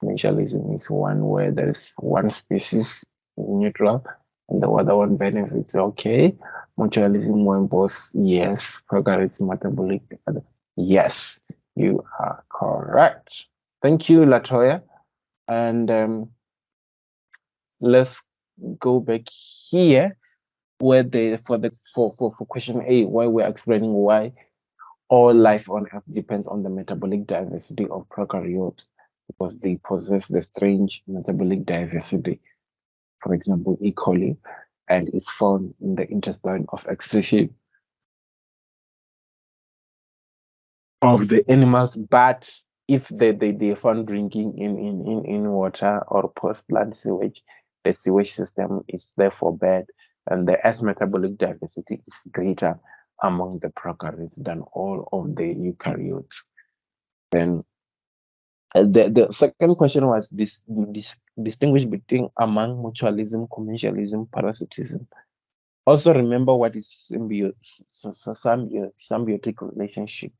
commensalism is one where there is one species neutral and the other one benefits. Okay, mutualism when both yes, prokaryotes metabolic. Yes, you are correct. Thank you, Latoya. And let's go back here where the for question A, why we're explaining why all life on Earth depends on the metabolic diversity of prokaryotes because they possess the strange metabolic diversity. For example, E. coli, and is found in the intestine of excretion of the animals. But if they found drinking in water or post-plant sewage, the sewage system is therefore bad, and the Earth metabolic diversity is greater among the prokaryotes than all of the eukaryotes. Then the second question was this distinguish between among mutualism, commensalism, parasitism. Also remember what is symbiotic relationship,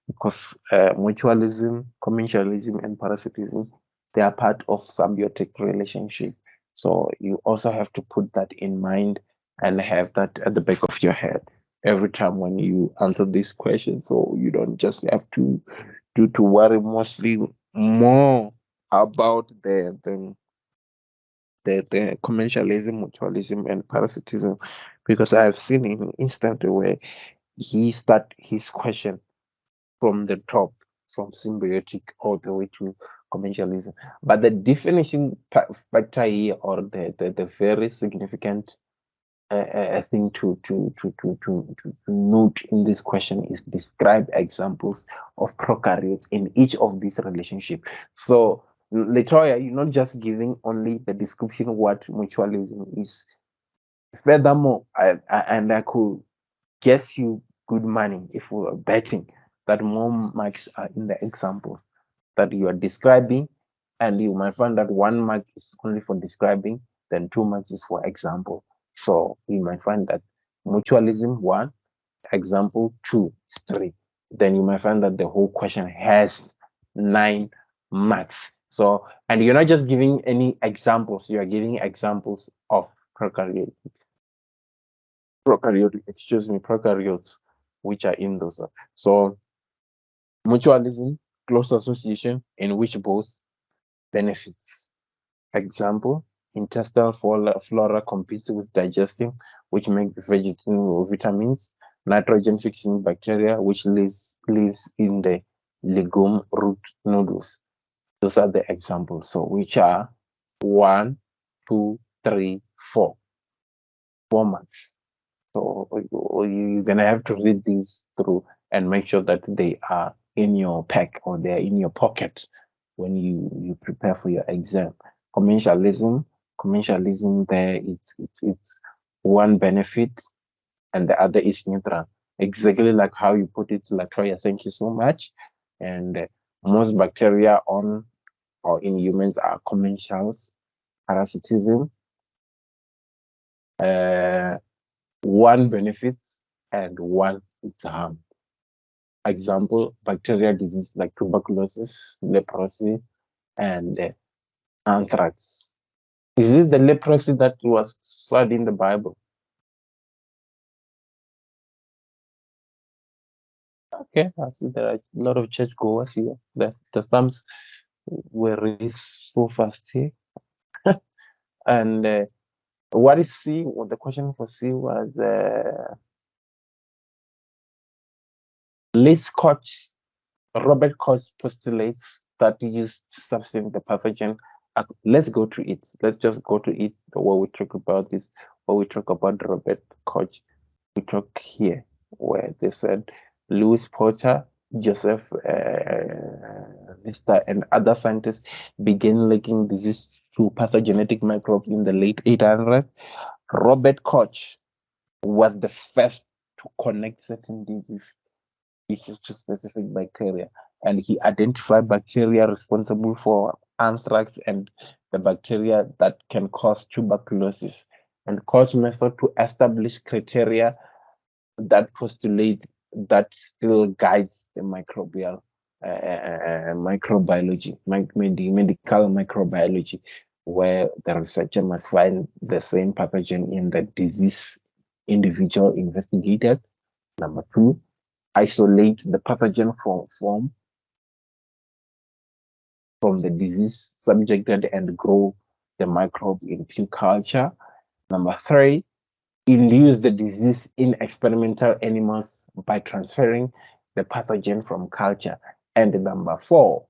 because mutualism, commensalism, and parasitism, they are part of symbiotic relationship. So you also have to put that in mind and have that at the back of your head every time when you answer this question. So you don't just have to worry mostly more about the commensalism, mutualism, and parasitism, because I have seen in an instant where he start his question from the top, from symbiotic all the way to commensalism. But the definition factor here, or the very significant thing to note in this question is describe examples of prokaryotes in each of these relationships. So, Latoya, you're not just giving only the description of what mutualism is. Furthermore, I could guess you good money if we were betting that more marks are in the examples that you are describing, and you might find that 1 mark is only for describing, then 2 marks is for example. So you might find that mutualism 1, example 2 is 3. Then you might find that the whole question has 9 marks. So, and you're not just giving any examples, you are giving examples of prokaryotes, prokaryotes, which are in those. So mutualism, close association in which both benefits. Example, intestinal flora competes with digesting, which makes vegetable vitamins, nitrogen fixing bacteria, which lives in the legume root nodules. Those are the examples. So which are 1, 2, 3, 4. 4 marks. So you're gonna have to read these through and make sure that they are in your pack or they're in your pocket when you prepare for your exam. Commensalism, there it's one benefit and the other is neutral. Exactly like how you put it, Latoya. Thank you so much. And most bacteria on or in humans are commensals. Parasitism, one benefits and one is harm. Example, bacterial disease like tuberculosis, leprosy, and anthrax. Is this the leprosy that was said in the Bible? Okay, I see there are a lot of churchgoers here. The thumbs were raised so fast here. And what is C? Well, the question for C was Liz Koch, Robert Koch postulates that used to substance the pathogen. Let's go to it. Let's just go to it while we talk about this. While we talk about Robert Koch, we talk here where they said Louis Porter, Joseph Lister, and other scientists began linking disease to pathogenetic microbes in the late 800s. Robert Koch was the first to connect certain disease species to specific bacteria, and he identified bacteria responsible for anthrax and the bacteria that can cause tuberculosis. And Koch's method to establish criteria that postulate that still guides the microbial microbiology, medical microbiology, where the researcher must find the same pathogen in the disease individual investigated. Number two, isolate the pathogen from the disease subjected and grow the microbe in pure culture. Number three, induce the disease in experimental animals by transferring the pathogen from culture. And number four,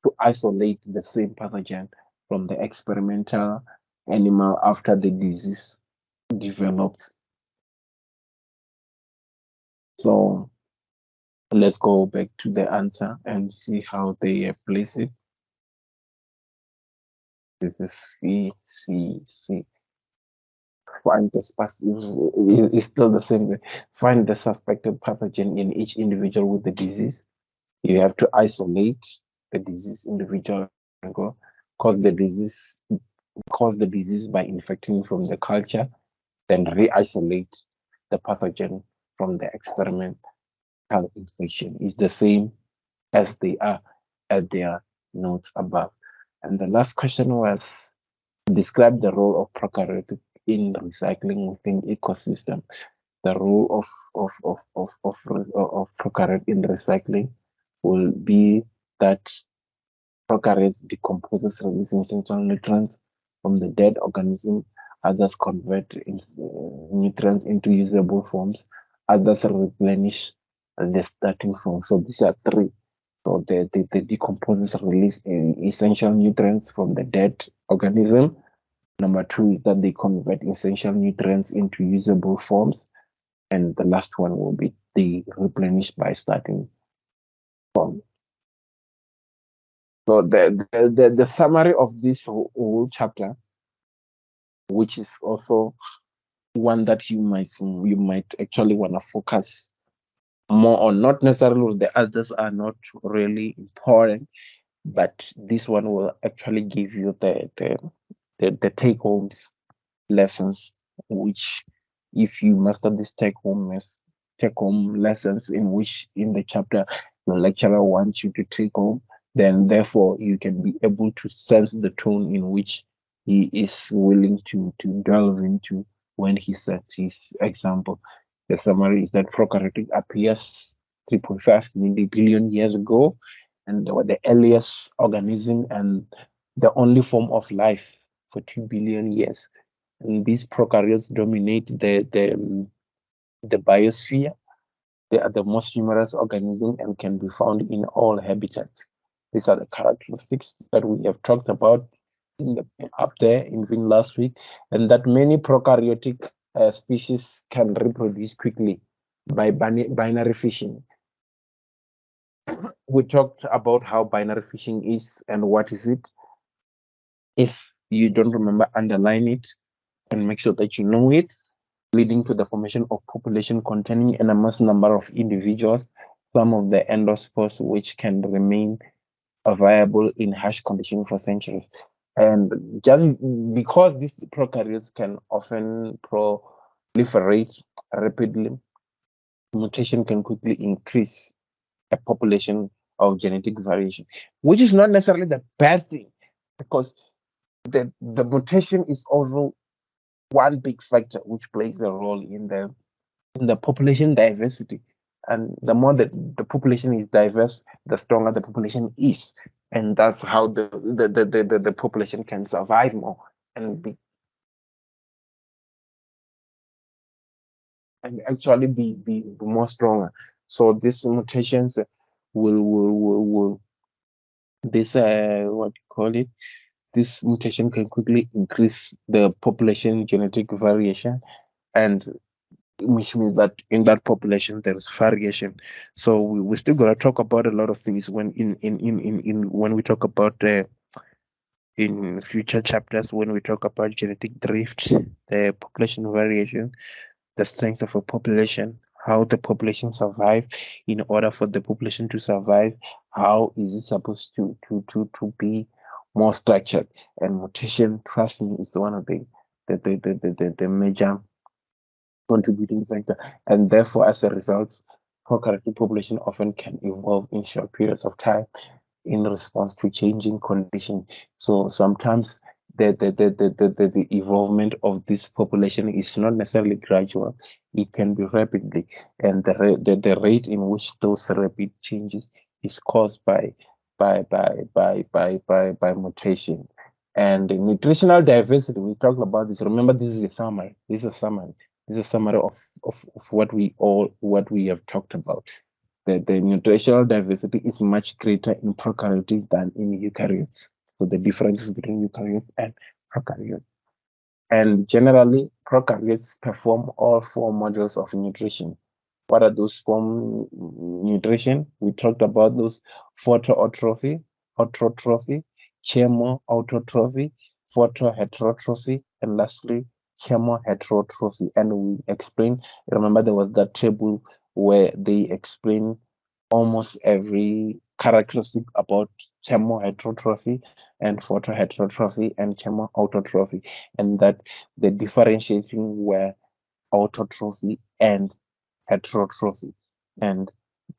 to isolate the same pathogen from the experimental animal after the disease developed. So let's go back to the answer and see how they have placed it. This is C. Find the it's still the same. Find the suspected pathogen in each individual with the disease. You have to isolate the disease individual and go cause the disease by infecting from the culture, then re-isolate the pathogen from the experimental infection. It's the same as they are at their notes above. And the last question was describe the role of prokaryotic in recycling within ecosystem. The role of prokaryote in recycling will be that prokaryotes decomposes releasing essential nutrients from the dead organism. Others convert nutrients into usable forms. Others replenish the starting form. So these are three. So the decomposers release essential nutrients from the dead organism. Number two is that they convert essential nutrients into usable forms. And the last one will be they replenish by starting form. So the summary of this whole chapter, which is also one that you might actually want to focus more on, not necessarily the others are not really important, but this one will actually give you the take homes lessons, which if you master this take home lessons in which in the chapter the lecturer wants you to take home, then therefore you can be able to sense the tone in which he is willing to delve into when he set his example. The summary is that prokaryotic appears 3.5 billion years ago, and they were the earliest organism and the only form of life for 2 billion years. And these prokaryotes dominate the biosphere. They are the most numerous organism and can be found in all habitats. These are the characteristics that we have talked about up there even last week, and that many prokaryotic species can reproduce quickly by binary fission. We talked about how binary fission is and what is it. If you don't remember, underline it and make sure that you know it, leading to the formation of population containing an enormous number of individuals, some of the endospores which can remain viable in harsh conditions for centuries. And just because these prokaryotes can often proliferate rapidly, mutation can quickly increase a population of genetic variation, which is not necessarily the bad thing, because the mutation is also one big factor which plays a role in the population diversity. And the more that the population is diverse, the stronger the population is. And that's how the population can survive more and be and actually be more stronger. So these mutations will this what you call it, this mutation can quickly increase the population genetic variation, and which means that in that population there is variation. So we still gonna talk about a lot of things when in when we talk about in future chapters, when we talk about genetic drift, the population variation, the strength of a population, how the population survive. In order for the population to survive, how is it supposed to be more structured? And mutation, trust me, is one of the major contributing factor. And therefore, as a result, prokaryotic population often can evolve in short periods of time in response to changing conditions. So sometimes the evolvement of this population is not necessarily gradual. It can be rapidly, and the rate in which those rapid changes is caused by mutation. And the nutritional diversity, we talked about this. Remember, this is a summary. This is a summary. This is a summary of what we have talked about. The nutritional diversity is much greater in prokaryotes than in eukaryotes. So the differences between eukaryotes and prokaryotes. And generally, prokaryotes perform all four modules of nutrition. What are those form nutrition? We talked about those: photoautrophy, autotrophy, chemoautotrophy, photoheterotrophy, and lastly, chemoheterotrophy. And we explained, remember there was that table where they explain almost every characteristic about chemoheterotrophy and photoheterotrophy and chemoautotrophy, and that the differentiating were autotrophy and heterotrophy. And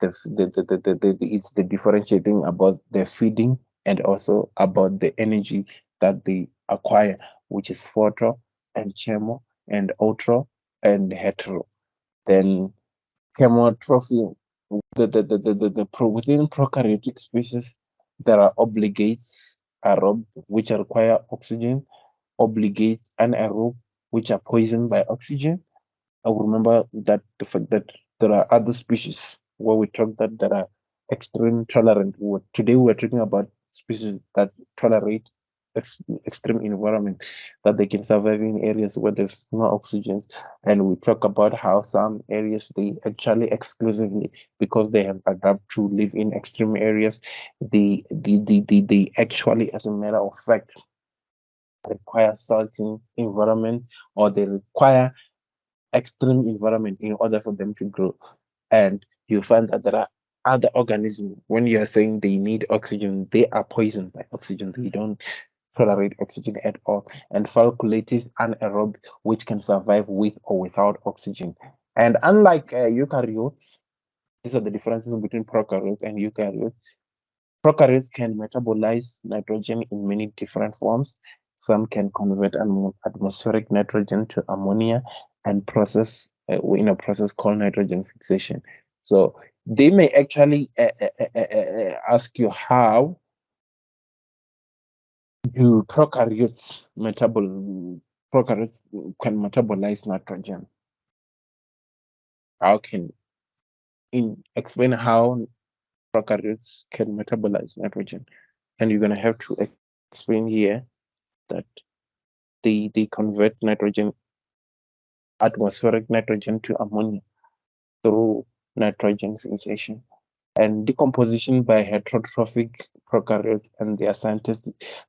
it's the differentiating about the feeding and also about the energy that they acquire, which is photo and chemo and outro and hetero. Then chemotrophy, within prokaryotic species, there are obligates aerobe, which require oxygen, obligates anaerobe, which are poisoned by oxygen. I will remember that the fact that there are other species where we talk that are extreme tolerant. Today we're talking about species that tolerate extreme environment, that they can survive in areas where there's no oxygen. And we talk about how some areas they actually exclusively, because they have adapted to live in extreme areas, they actually, as a matter of fact, require salting environment, or they require extreme environment in order for them to grow. And you find that there are other organisms, when you are saying they need oxygen, they are poisoned by oxygen. They don't tolerate oxygen at all. And facultative anaerobe, which can survive with or without oxygen. And unlike eukaryotes, these are the differences between prokaryotes and eukaryotes. Prokaryotes can metabolize nitrogen in many different forms. Some can convert atmospheric nitrogen to ammonia and process in a process called nitrogen fixation. So they may actually ask you, how do prokaryotes can metabolize nitrogen? How can explain how prokaryotes can metabolize nitrogen? And you're gonna have to explain here that they convert atmospheric nitrogen to ammonia through nitrogen fixation and decomposition by heterotrophic prokaryotes, and their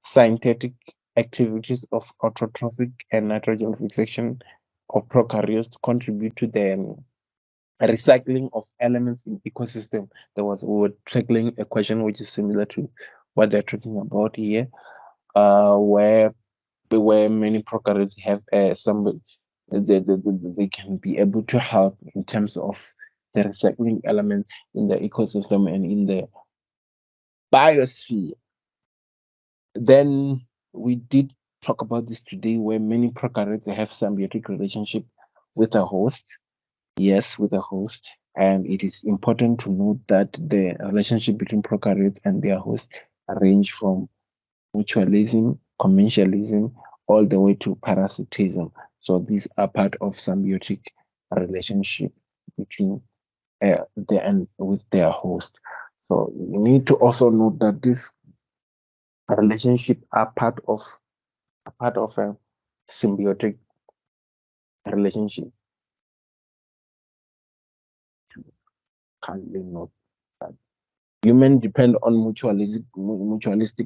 scientific activities of autotrophic and nitrogen fixation of prokaryotes contribute to the recycling of elements in ecosystem. We were tackling a question which is similar to what they're talking about here, where many prokaryotes have some they can be able to help in terms of the recycling element in the ecosystem and in the biosphere. Then we did talk about this today, where many prokaryotes have symbiotic relationship with a host. Yes, with a host. And it is important to note that the relationship between prokaryotes and their host range from mutualism, commensalism, all the way to parasitism. So these are part of symbiotic relationship between the and with their host. So you need to also note that this relationship are part of a symbiotic relationship. Kindly note that humans depend on mutualistic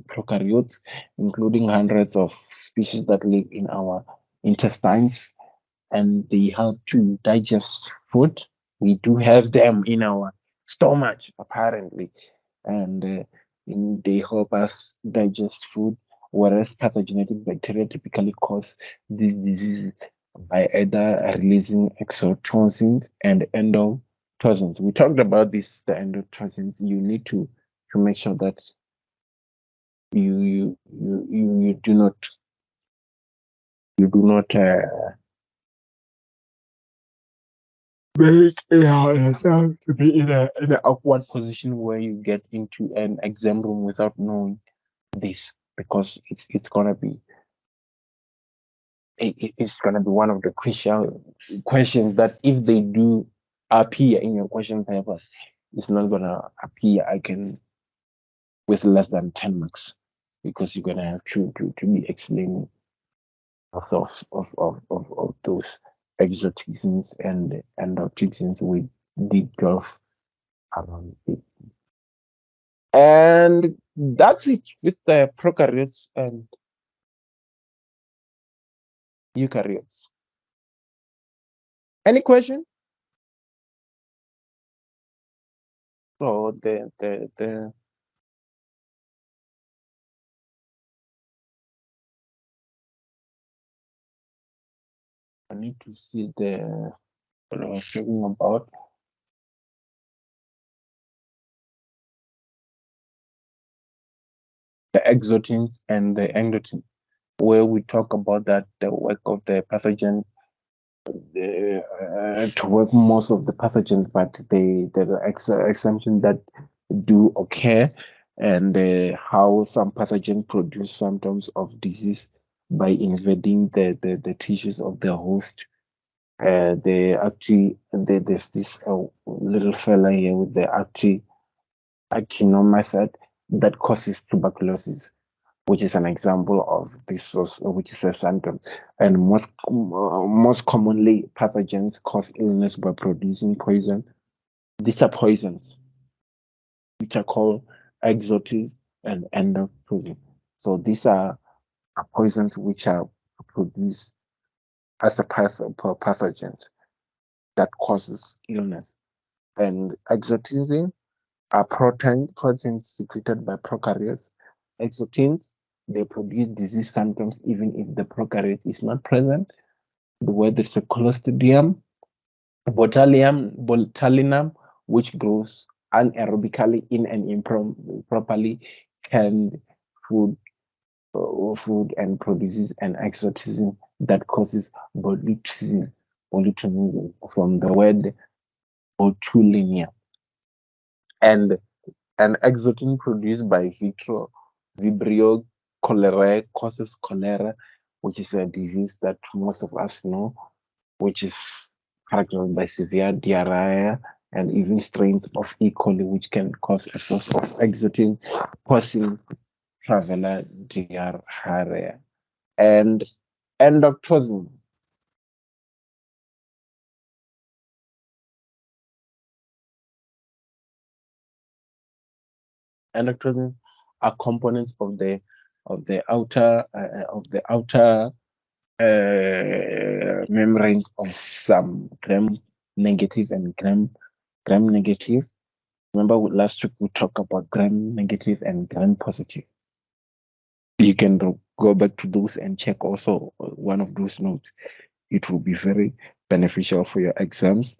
prokaryotes, including hundreds of species that live in our intestines, and they help to digest food. We do have them in our stomach, apparently, and they help us digest food, whereas pathogenic bacteria typically cause this disease by either releasing exotoxins and endotoxins. We talked about this, the endotoxins. You need to make sure that you do not make yourself to be in an awkward position where you get into an exam room without knowing this, because it's gonna be one of the crucial questions that if they do appear in your question paper, it's not gonna appear with less than 10 marks, because you're gonna have to be explaining of those exoticisms and endotoxins with deep delve around it. And that's it with the prokaryotes and eukaryotes. Any question? So the I need to see what I was talking about. The exotimes and the endotimes, where we talk about that the work of the pathogen to work most of the pathogens, but the exemption that do occur, and how some pathogens produce symptoms of disease by invading the tissues of the host. There's this little fella here with the actinomycete that causes tuberculosis, which is an example of this, which is a symptom. And most commonly, pathogens cause illness by producing poison. These are poisons, which are called exotics and endotoxin. So these are poisons which are produced as a pathogens that causes illness. And exotism are proteins secreted by prokaryotes. Exotics, they produce disease symptoms even if the prokaryote is not present. Whether it's a Clostridium botulinum, which grows anaerobically in an improperly canned food and produces an exotism that causes botulism from the word botulinum. And an exotin produced by Vibrio cholerae causes cholera, which is a disease that most of us know, which is characterized by severe diarrhea and even strains of E. coli, which can cause a source of exotin causing traveler diarrhea. And endotoxin. Endotoxin are components of the outer membranes of some gram-negative and gram-negative. Remember last week we talked about gram-negative and gram-positive. You can go back to those and check also one of those notes. It will be very beneficial for your exams.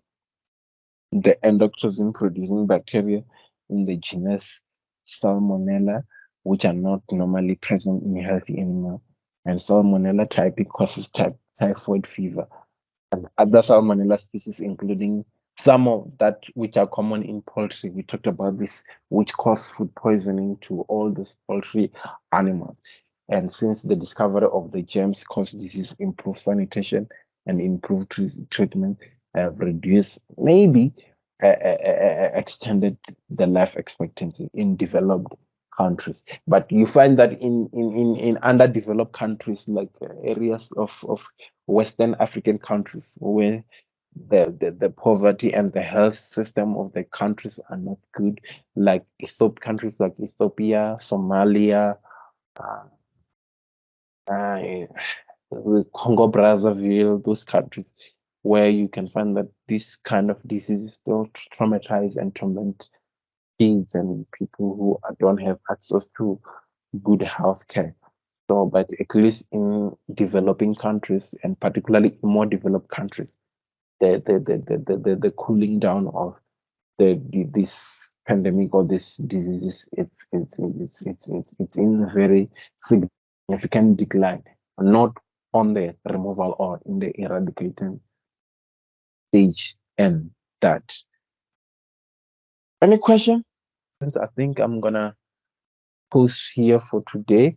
the endotoxin producing bacteria in the genus Salmonella, which are not normally present in healthy animals. And Salmonella typhi causes typhoid fever. And other Salmonella species, including some of that which are common in poultry. We talked about this, which cause food poisoning to all these poultry animals. And since the discovery of the germs cause disease, improved sanitation and improved treatment have reduced, maybe extended the life expectancy in developed countries. But you find that in underdeveloped countries, like areas of Western African countries, where the poverty and the health system of the countries are not good, like countries like Ethiopia, Somalia, uh, uh, Congo Brazzaville, those countries where you can find that this kind of disease still traumatize and torment kids and people who don't have access to good health care. So, but at least in developing countries, and particularly in more developed countries, the cooling down of this pandemic or this disease, it's in a very significant decline, not on the removal or in the eradicating stage. And that. Any question? I think I'm gonna pause here for today.